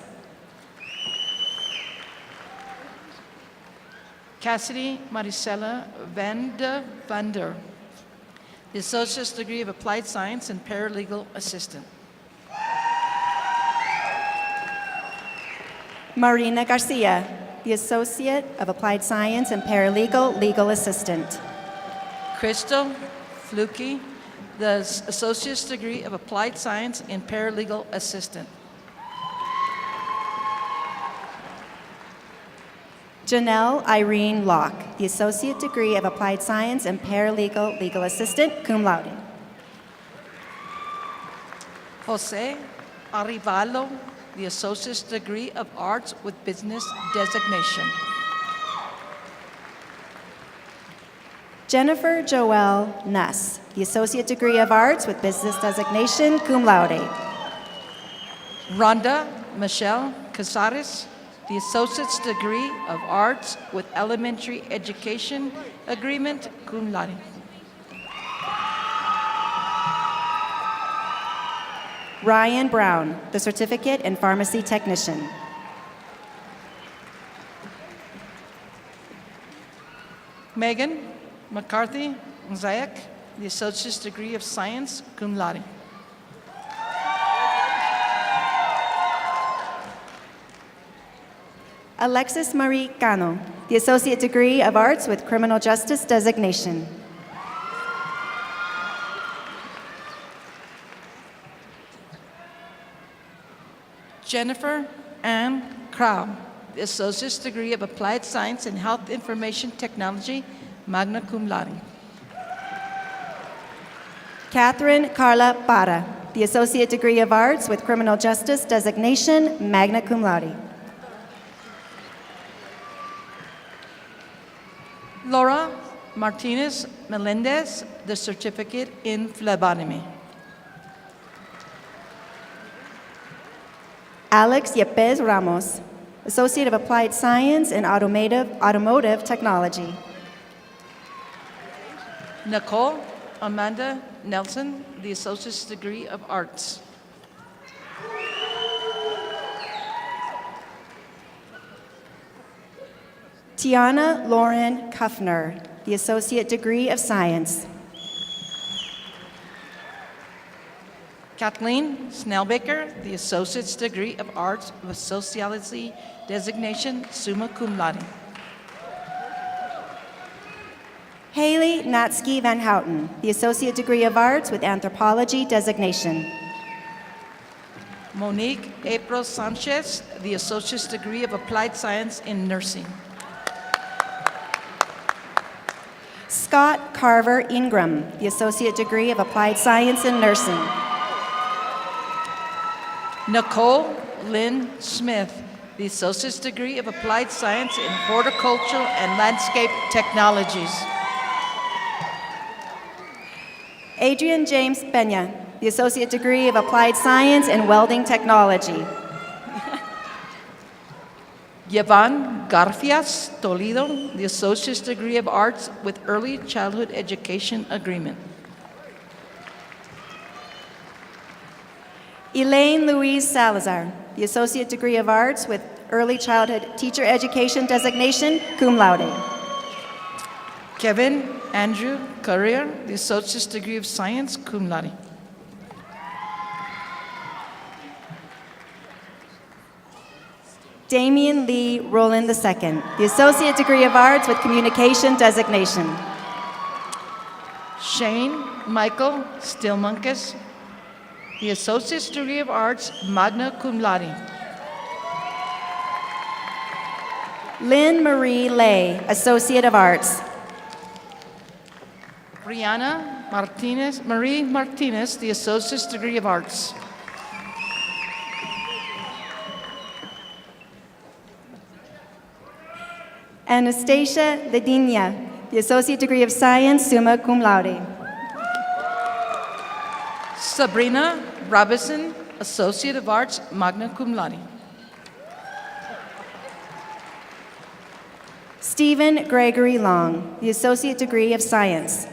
Cassidy Maricela Van de Vander, the Associate's Degree of Applied Science and Paralegal Assistant. Marina Garcia, the Associate of Applied Science and Paralegal Legal Assistant. Crystal Fluke, the Associate's Degree of Applied Science and Paralegal Assistant. Janelle Irene Locke, the Associate Degree of Applied Science and Paralegal Legal Assistant, cum laude. Jose Arivalo, the Associate's Degree of Arts with Business Designation. Jennifer Joelle Nuss, the Associate Degree of Arts with Business Designation, cum laude. Rhonda Michelle Casares, the Associate's Degree of Arts with Elementary Education Agreement, cum laude. Ryan Brown, the Certificate in Pharmacy Technician. Megan McCarthy Zayek, the Associate's degree of Science, cum laude. Alexis Marie Cano, the Associate degree of Arts with Criminal Justice designation. Jennifer Ann Crow, the Associate's degree of Applied Science and Health Information Technology, magna cum laude. Catherine Carla Para, the Associate degree of Arts with Criminal Justice designation, magna cum laude. Laura Martinez Melendez, the certificate in phlebotomy. Alex Yepes Ramos, Associate of Applied Science and Automotive Technology. Nicole Amanda Nelson, the Associate's degree of Arts. Tiana Lauren Kuffner, the Associate degree of Science. Kathleen Snellbaker, the Associate's degree of Arts with Sociology designation, summa cum laude. Haley Natsky Van Houten, the Associate degree of Arts with Anthropology designation. Monique April Sanchez, the Associate's degree of Applied Science in Nursing. Scott Carver Ingram, the Associate degree of Applied Science in Nursing. Nicole Lynn Smith, the Associate's degree of Applied Science in Horticulture and Landscape Technologies. Adrian James Pena, the Associate degree of Applied Science in Welding Technology. Yvonne Garfias Toledo, the Associate's degree of Arts with Early Childhood Education Agreement. Elaine Louise Salazar, the Associate degree of Arts with Early Childhood Teacher Education designation, cum laude. Kevin Andrew Currier, the Associate's degree of Science, cum laude. Damian Lee Rowland II, the Associate degree of Arts with Communication designation. Shane Michael Stillmunkus, the Associate's degree of Arts, magna cum laude. Lynn Marie Lay, Associate of Arts. Rihanna Marie Martinez, the Associate's degree of Arts. Anastasia Ledina, the Associate degree of Science, summa cum laude. Sabrina Robinson, Associate of Arts, magna cum laude. Stephen Gregory Long, the Associate degree of Science.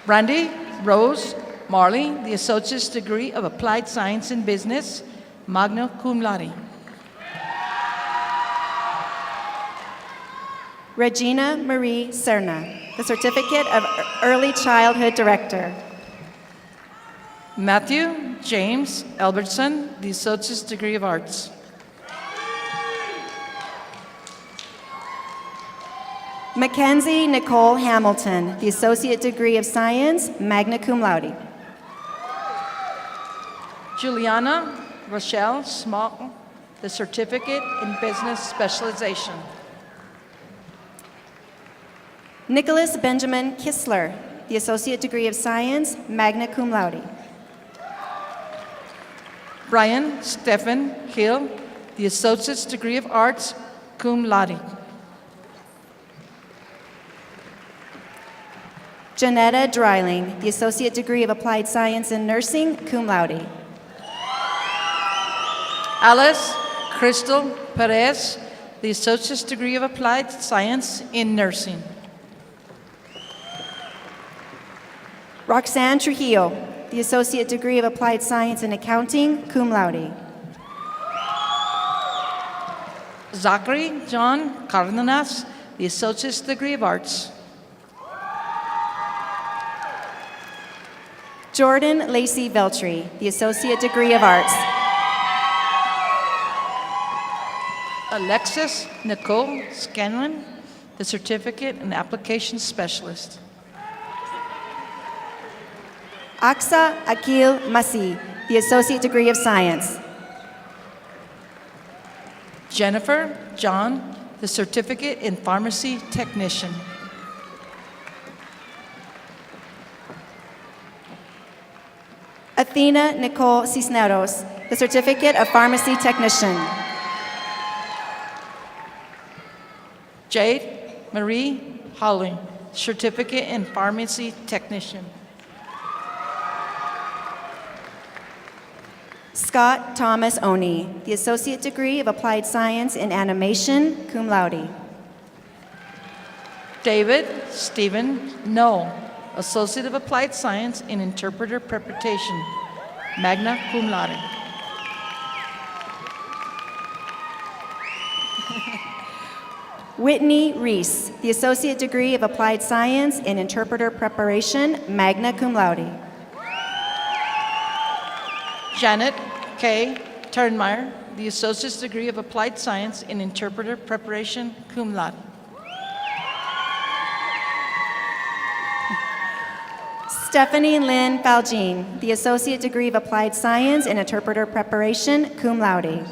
Randy Rose Marley, the Associate's degree of Applied Science in Business, magna cum laude. Regina Marie Serna, the Certificate of Early Childhood Director. Matthew James Albertson, the Associate's degree of Arts. Mackenzie Nicole Hamilton, the Associate degree of Science, magna cum laude. Juliana Rochelle Small, the Certificate in Business Specialization. Nicholas Benjamin Kissler, the Associate degree of Science, magna cum laude. Brian Stephen Hill, the Associate's degree of Arts, cum laude. Janetta Dreiling, the Associate degree of Applied Science in Nursing, cum laude. Alice Crystal Perez, the Associate's degree of Applied Science in Nursing. Roxanne Trujillo, the Associate degree of Applied Science in Accounting, cum laude. Zachary John Cardenas, the Associate's degree of Arts. Jordan Lacey Veltri, the Associate degree of Arts. Alexis Nicole Scanlon, the Certificate in Application Specialist. Aksa Akil Masi, the Associate degree of Science. Jennifer John, the Certificate in Pharmacy Technician. Athena Nicole Cisneros, the Certificate of Pharmacy Technician. Jade Marie Howling, Certificate in Pharmacy Technician. Scott Thomas Oni, the Associate degree of Applied Science in Animation, cum laude. David Stephen Knoll, Associate of Applied Science in Interpreter Preparation, magna cum laude. Whitney Reese, the Associate degree of Applied Science in Interpreter Preparation, magna cum laude. Janet K. Turnmeyer, the Associate's degree of Applied Science in Interpreter Preparation, cum laude. Stephanie Lynn Faljean, the Associate degree of Applied Science in Interpreter Preparation, cum laude.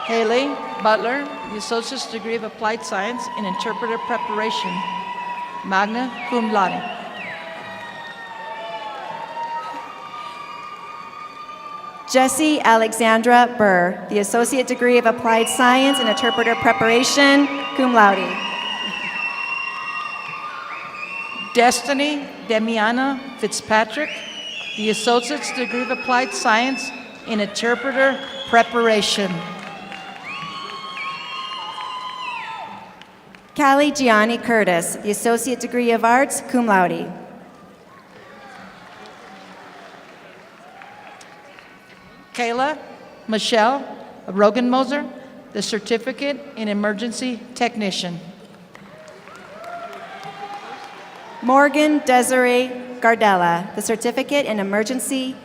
Haley Butler, the Associate's degree of Applied Science in Interpreter Preparation, magna cum laude. Jessie Alexandra Burr, the Associate degree of Applied Science in Interpreter Preparation, cum laude. Destiny Demiana Fitzpatrick, the Associate's degree of Applied Science in Interpreter Preparation. Callie Gianni Curtis, the Associate degree of Arts, cum laude. Kayla Michelle Rogenmoser, the Certificate in Emergency Technician. Morgan Desiree Gardella, the Certificate in Emergency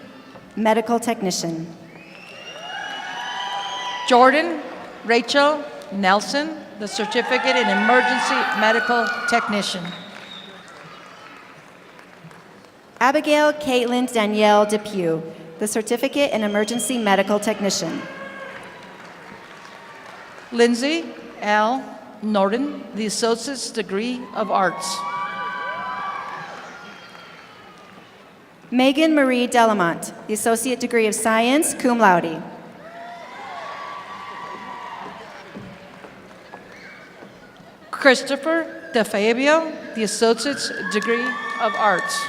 Medical Technician. Jordan Rachel Nelson, the Certificate in Emergency Medical Technician. Abigail Caitlin Danielle Depew, the Certificate in Emergency Medical Technician. Lindsay L. Norton, the Associate's degree of Arts. Megan Marie Delamont, the Associate degree of Science, cum laude. Christopher DeFabio, the Associate's degree of Arts.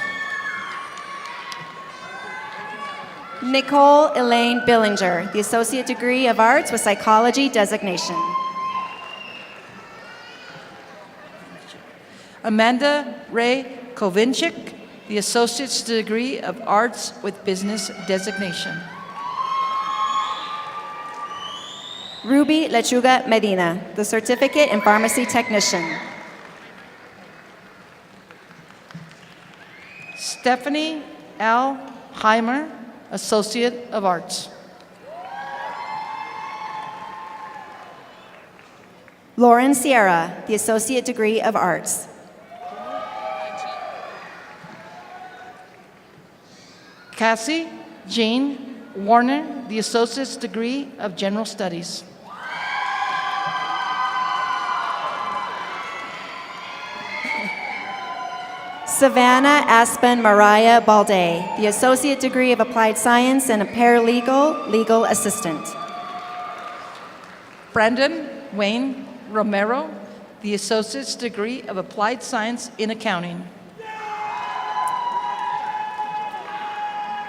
Nicole Elaine Billinger, the Associate degree of Arts with Psychology designation. Amanda Ray Kovinchik, the Associate's degree of Arts with Business designation. Ruby Lechuga Medina, the Certificate in Pharmacy Technician. Stephanie L. Heimer, Associate of Arts. Lauren Sierra, the Associate degree of Arts. Cassie Jean Warner, the Associate's degree of General Studies. Savannah Aspen Mariah Balde, the Associate degree of Applied Science and a Paralegal Legal Assistant. Brandon Wayne Romero, the Associate's degree of Applied Science in Accounting.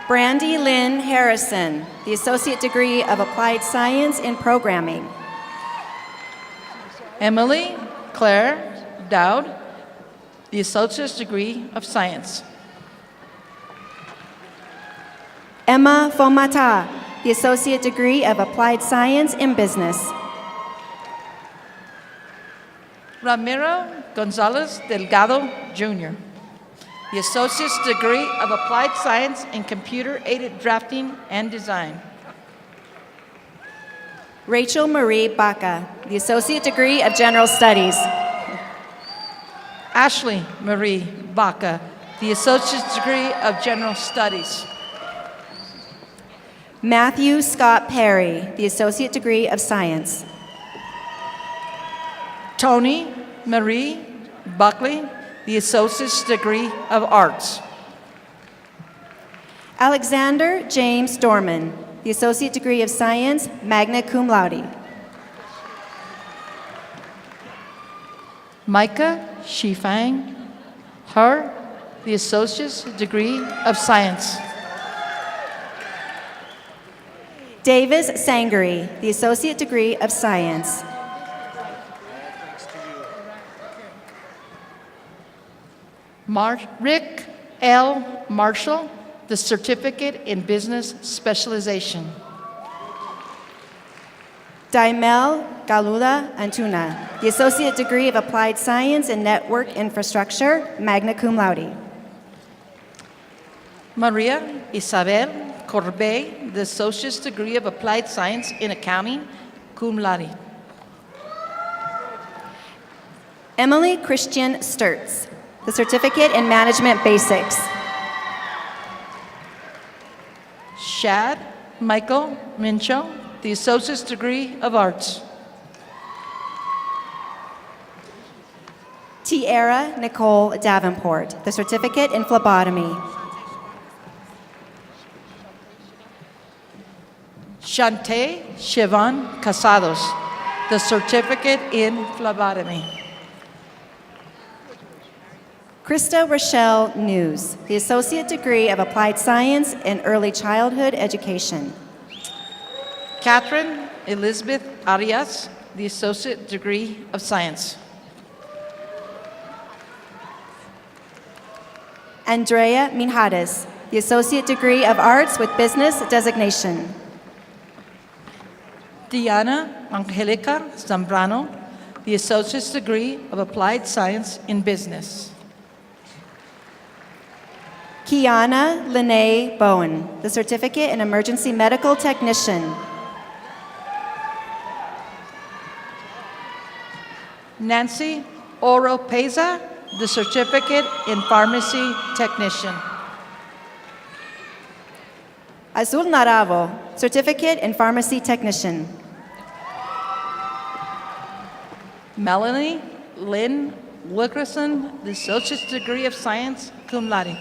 Brandy Lynn Harrison, the Associate degree of Applied Science in Programming. Emily Claire Dowd, the Associate's degree of Science. Emma Fomata, the Associate degree of Applied Science in Business. Ramiro Gonzalez Delgado, Jr., the Associate's Degree of Applied Science in Computer-Aided Drafting and Design. Rachel Marie Baca, the Associate Degree of General Studies. Ashley Marie Baca, the Associate's Degree of General Studies. Matthew Scott Perry, the Associate Degree of Science. Tony Marie Buckley, the Associate's Degree of Arts. Alexander James Dorman, the Associate Degree of Science, magna cum laude. Micah Shifang, her, the Associate's Degree of Science. Davis Sangari, the Associate Degree of Science. Rick L. Marshall, the Certificate in Business Specialization. Daimel Galula Antuna, the Associate Degree of Applied Science and Network Infrastructure, magna cum laude. Maria Isabel Corbey, the Associate's Degree of Applied Science in Accounting, cum laude. Emily Christian Sturtz, the Certificate in Management Basics. Shad Michael Mincho, the Associate's Degree of Arts. Tiara Nicole Davenport, the Certificate in Phlebotomy. Shante Siobhan Casados, the Certificate in Phlebotomy. Krista Rochelle News, the Associate Degree of Applied Science in Early Childhood Education. Catherine Elizabeth Arias, the Associate Degree of Science. Andrea Minjares, the Associate Degree of Arts with Business Designation. Diana Angelica Zambrano, the Associate's Degree of Applied Science in Business. Kiana Lene Bowen, the Certificate in Emergency Medical Technician. Nancy Oropeza, the Certificate in Pharmacy Technician. Azul Naravo, Certificate in Pharmacy Technician. Melanie Lynn Wilkerson, the Associate's Degree of Science, cum laude.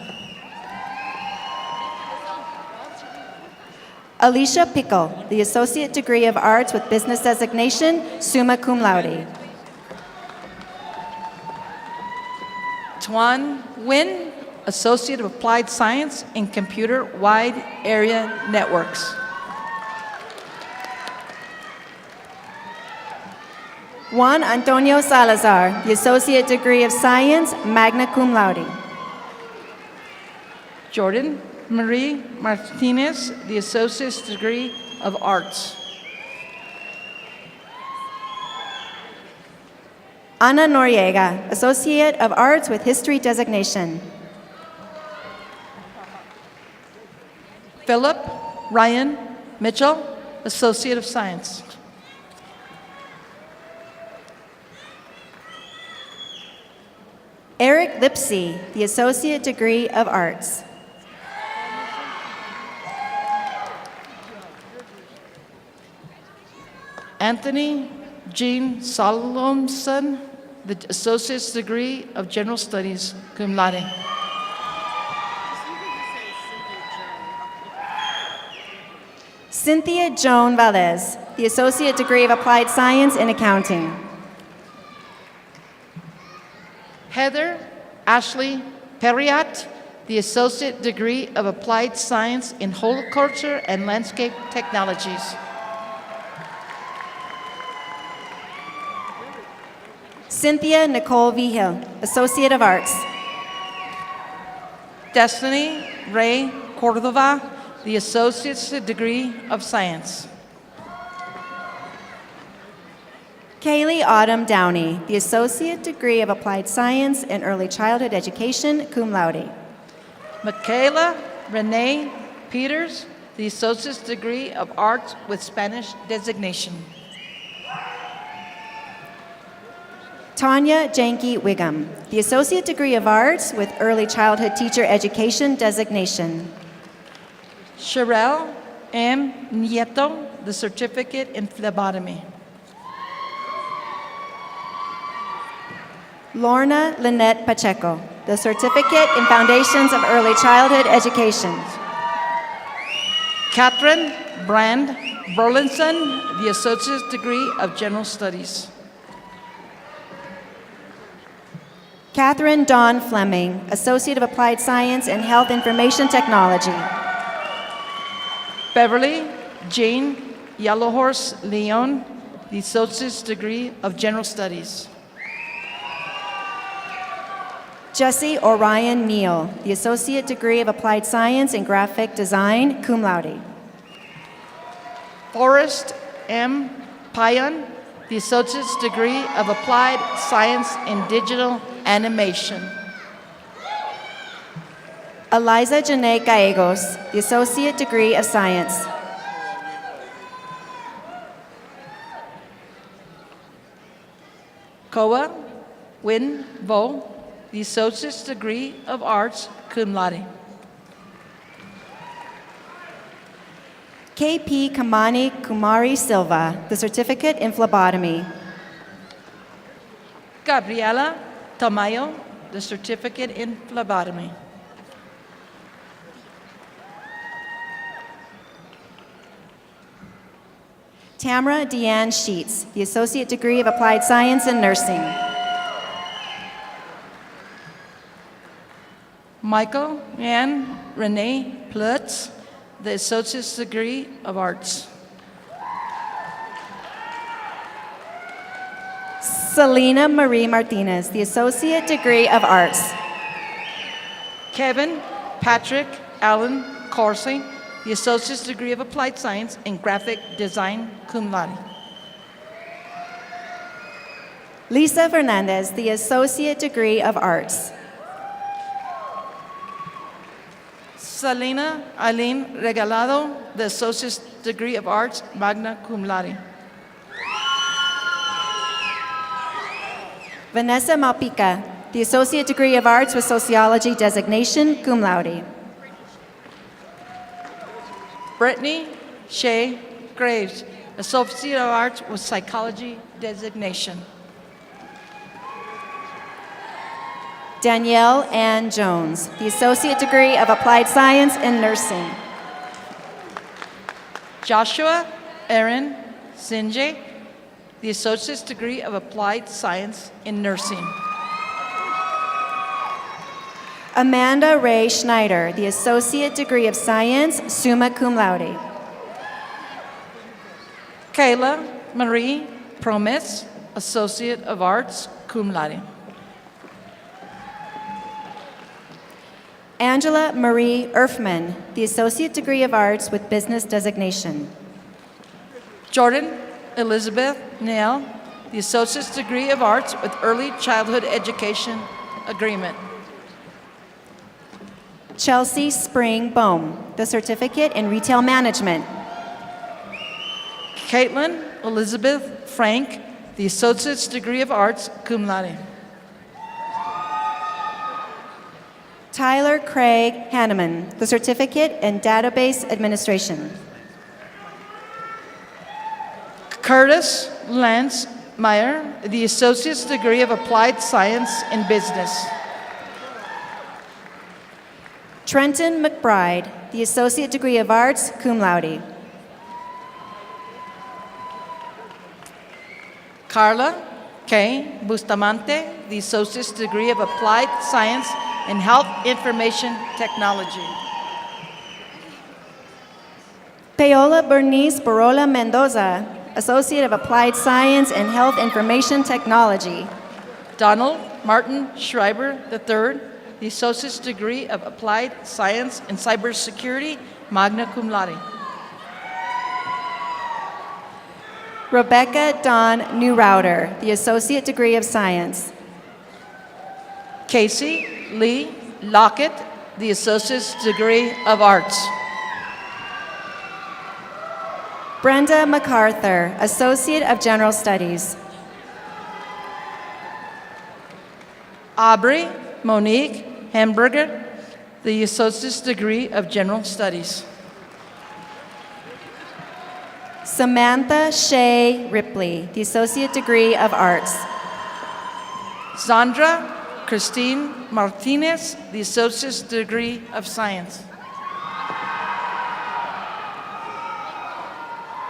Alicia Pickle, the Associate Degree of Arts with Business Designation, summa cum laude. Tuan Nguyen, Associate of Applied Science in Computer Wide Area Networks. Juan Antonio Salazar, the Associate Degree of Science, magna cum laude. Jordan Marie Martinez, the Associate's Degree of Arts. Ana Noriega, Associate of Arts with History Designation. Philip Ryan Mitchell, Associate of Science. Eric Lipsey, the Associate Degree of Arts. Anthony Jean Solomson, the Associate's Degree of General Studies, cum laude. Cynthia Joan Valdez, the Associate Degree of Applied Science in Accounting. Heather Ashley Perriat, the Associate Degree of Applied Science in Horticulture and Landscape Technologies. Cynthia Nicole Vigil, Associate of Arts. Destiny Ray Cordova, the Associate's Degree of Science. Kaylee Autumn Downey, the Associate Degree of Applied Science in Early Childhood Education, cum laude. Michaela Renee Peters, the Associate's Degree of Arts with Spanish designation. Tanya Janke Wiggum, the Associate Degree of Arts with Early Childhood Teacher Education designation. Sherelle M. Nieto, the Certificate in Phlebotomy. Lorna Lynette Pacheco, the Certificate in Foundations of Early Childhood Education. Catherine Brand Burlinson, the Associate's Degree of General Studies. Catherine Dawn Fleming, Associate of Applied Science and Health Information Technology. Beverly Jane Yellowhorse Leon, the Associate's Degree of General Studies. Jesse Orion Neal, the Associate Degree of Applied Science in Graphic Design, cum laude. Forrest M. Payan, the Associate's Degree of Applied Science in Digital Animation. Eliza Janae Gallegos, the Associate Degree of Science. Koa Win Vo, the Associate's Degree of Arts, cum laude. KP Kamani Kumari Silva, the Certificate in Phlebotomy. Gabriela Tamayo, the Certificate in Phlebotomy. Tamara Deanne Sheets, the Associate Degree of Applied Science in Nursing. Michael and Renee Plutz, the Associate's Degree of Arts. Selena Marie Martinez, the Associate Degree of Arts. Kevin Patrick Allen Corsi, the Associate's Degree of Applied Science in Graphic Design, cum laude. Lisa Fernandez, the Associate Degree of Arts. Selena Eileen Regalado, the Associate's Degree of Arts, magna cum laude. Vanessa Malpica, the Associate Degree of Arts with Sociology designation, cum laude. Brittany Shea Graves, Associate of Arts with Psychology designation. Danielle Ann Jones, the Associate Degree of Applied Science in Nursing. Joshua Aaron Sinje, the Associate's Degree of Applied Science in Nursing. Amanda Ray Schneider, the Associate Degree of Science, summa cum laude. Kayla Marie Promis, Associate of Arts, cum laude. Angela Marie Erfman, the Associate Degree of Arts with Business designation. Jordan Elizabeth Nail, the Associate's Degree of Arts with Early Childhood Education Agreement. Chelsea Spring Bohm, the Certificate in Retail Management. Caitlin Elizabeth Frank, the Associate's Degree of Arts, cum laude. Tyler Craig Hanneman, the Certificate in Database Administration. Curtis Lance Meyer, the Associate's Degree of Applied Science in Business. Trenton McBride, the Associate Degree of Arts, cum laude. Carla K. Bustamante, the Associate's Degree of Applied Science in Health Information Technology. Paola Bernice Barola Mendoza, Associate of Applied Science in Health Information Technology. Donald Martin Schreiber III, the Associate's Degree of Applied Science in Cybersecurity, magna cum laude. Rebecca Dawn Newrouter, the Associate degree of Science. Casey Lee Lockett, the Associate's degree of Arts. Brenda MacArthur, Associate of General Studies. Aubrey Monique Hamburger, the Associate's degree of General Studies. Samantha Shea Ripley, the Associate degree of Arts. Sandra Christine Martinez, the Associate's degree of Science.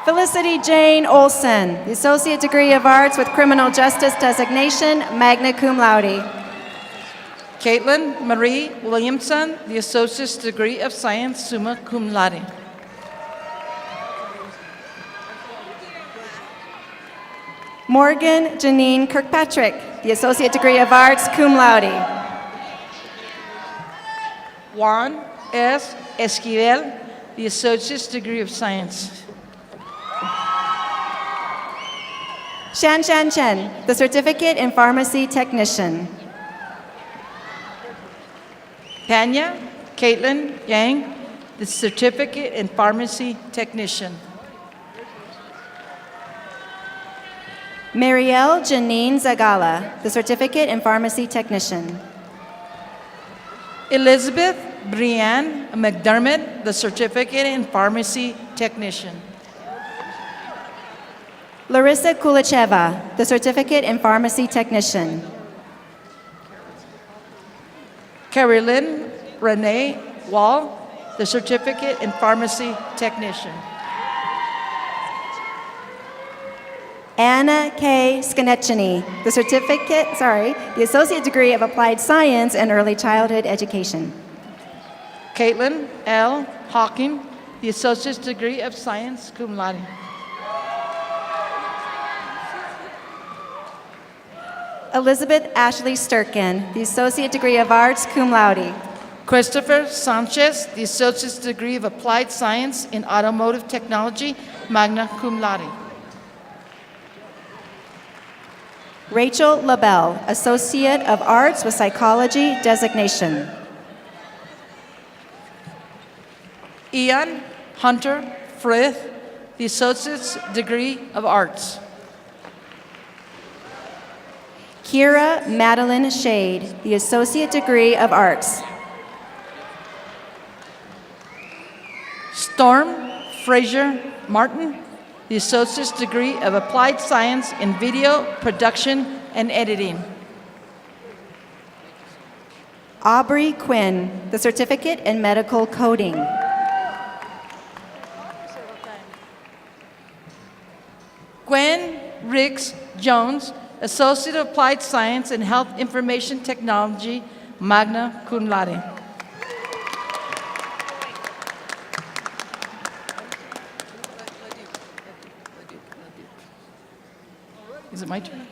Felicity Jane Olson, the Associate degree of Arts with Criminal Justice designation, magna cum laude. Caitlin Marie Williamson, the Associate's degree of Science, summa cum laude. Morgan Janine Kirkpatrick, the Associate degree of Arts, cum laude. Juan S. Esquivel, the Associate's degree of Science. Shan Shan Chen, the Certificate in Pharmacy Technician. Tanya Caitlin Yang, the Certificate in Pharmacy Technician. Marielle Janine Zagala, the Certificate in Pharmacy Technician. Elizabeth Brianne McDermott, the Certificate in Pharmacy Technician. Larissa Kulacheva, the Certificate in Pharmacy Technician. Carolyn Renee Wall, the Certificate in Pharmacy Technician. Anna K. Skanechny, the Associate degree of Applied Science and Early Childhood Education. Caitlin L. Hawking, the Associate's degree of Science, cum laude. Elizabeth Ashley Sturkin, the Associate degree of Arts, cum laude. Christopher Sanchez, the Associate's degree of Applied Science in Automotive Technology, magna cum laude. Rachel LaBelle, Associate of Arts with Psychology designation. Ian Hunter Frith, the Associate's degree of Arts. Kira Madeline Shade, the Associate degree of Arts. Storm Fraser Martin, the Associate's degree of Applied Science in Video Production and Editing. Aubrey Quinn, the Certificate in Medical Coding. Gwen Riggs Jones, Associate of Applied Science in Health Information Technology, magna cum laude. Is it my turn?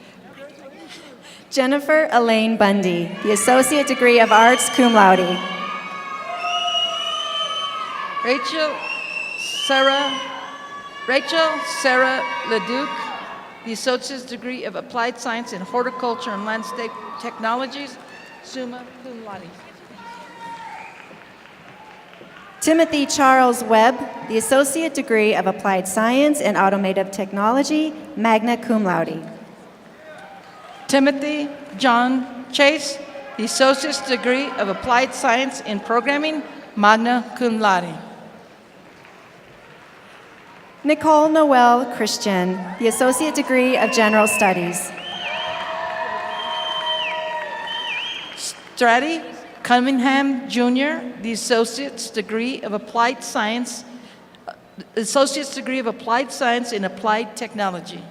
Jennifer Elaine Bundy, the Associate degree of Arts, cum laude. Rachel Sarah Leduc, the Associate's degree of Applied Science in Horticulture and Landscape Technologies, summa cum laude. Timothy Charles Webb, the Associate degree of Applied Science in Automotive Technology, magna cum laude. Timothy John Chase, the Associate's degree of Applied Science in Programming, magna cum laude. Nicole Noel Christian, the Associate degree of General Studies. Stratty Cunningham Jr., the Associate's degree of Applied Science, in Applied Technology.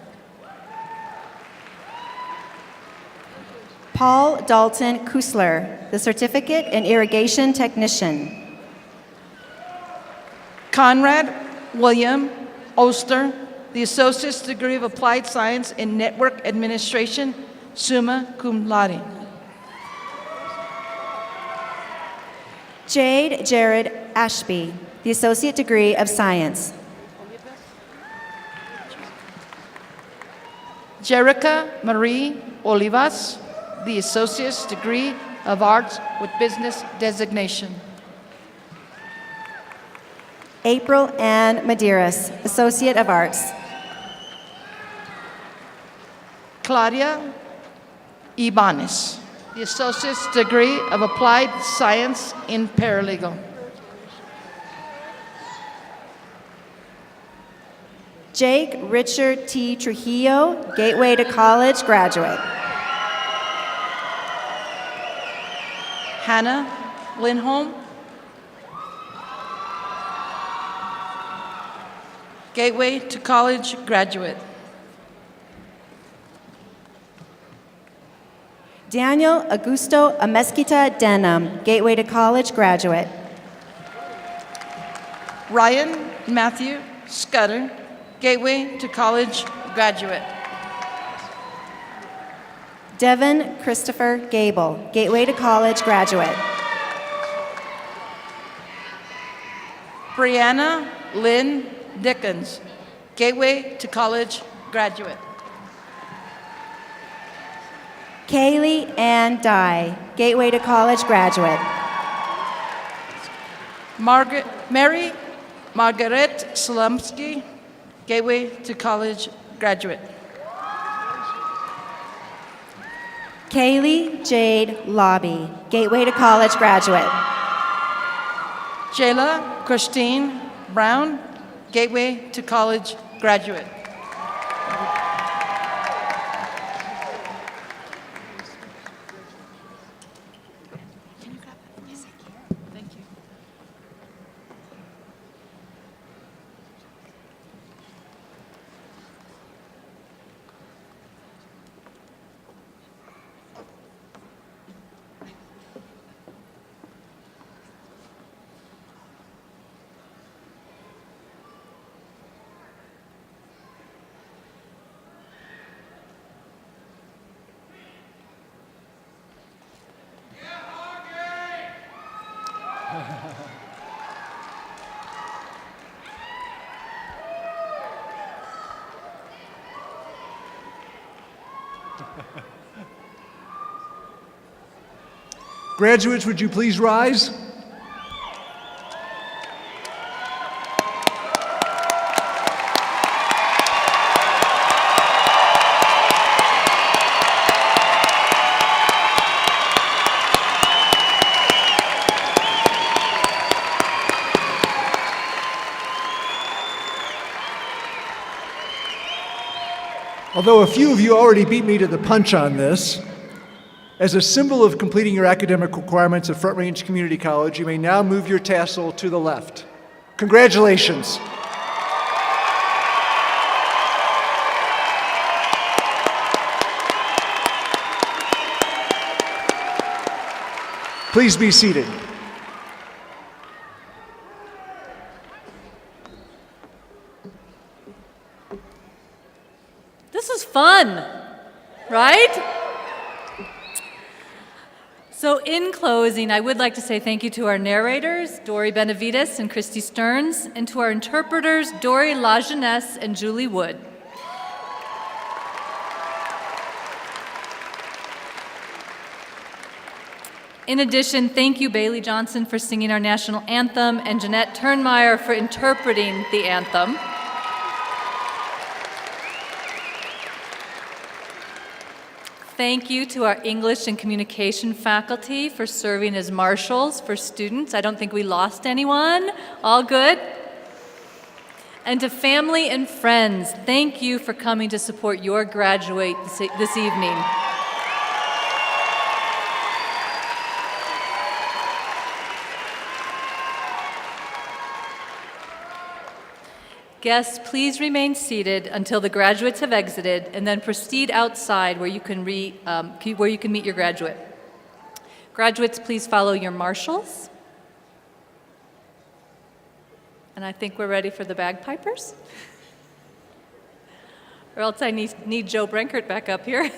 Paul Dalton Kusler, the Certificate in Irrigation Technician. Conrad William Oster, the Associate's degree of Applied Science in Network Administration, summa cum laude. Jade Jared Ashby, the Associate degree of Science. Jerica Marie Olivas, the Associate's degree of Arts with Business designation. April Ann Medeiros, Associate of Arts. Claudia Ibanez, the Associate's degree of Applied Science in Paralegal. Jake Richard T. Trujillo, Gateway to College graduate. Hannah Lindholm, Gateway to College graduate. Daniel Augusto Amezquita Denham, Gateway to College graduate. Ryan Matthew Scudder, Gateway to College graduate. Devin Christopher Gable, Gateway to College graduate. Brianna Lynn Dickens, Gateway to College graduate. Kaylee Ann Dye, Gateway to College graduate. Mary Margaret Slumsky, Gateway to College graduate. Kaylee Jade Lobby, Gateway to College graduate. Jayla Christine Brown, Gateway to College graduate. Graduates, would you please rise? Although a few of you already beat me to the punch on this, as a symbol of completing your academic requirements at Front Range Community College, you may now move your tassel to the left. Congratulations. Please be seated. This is fun, right? So in closing, I would like to say thank you to our narrators, Dory Benavides and Christy Stearns, and to our interpreters, Dory Lajeunesse and Julie Wood. In addition, thank you, Bailey Johnson, for singing our national anthem, and Jeanette Turnmeyer for interpreting the anthem. Thank you to our English and Communication faculty for serving as marshals for students. I don't think we lost anyone. All good. And to family and friends, thank you for coming to support your graduate this evening. Guests, please remain seated until the graduates have exited, and then proceed outside where you can meet your graduate. Graduates, please follow your marshals. And I think we're ready for the bagpipers. Or else I need Joe Brenkert back up here.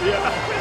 Yeah.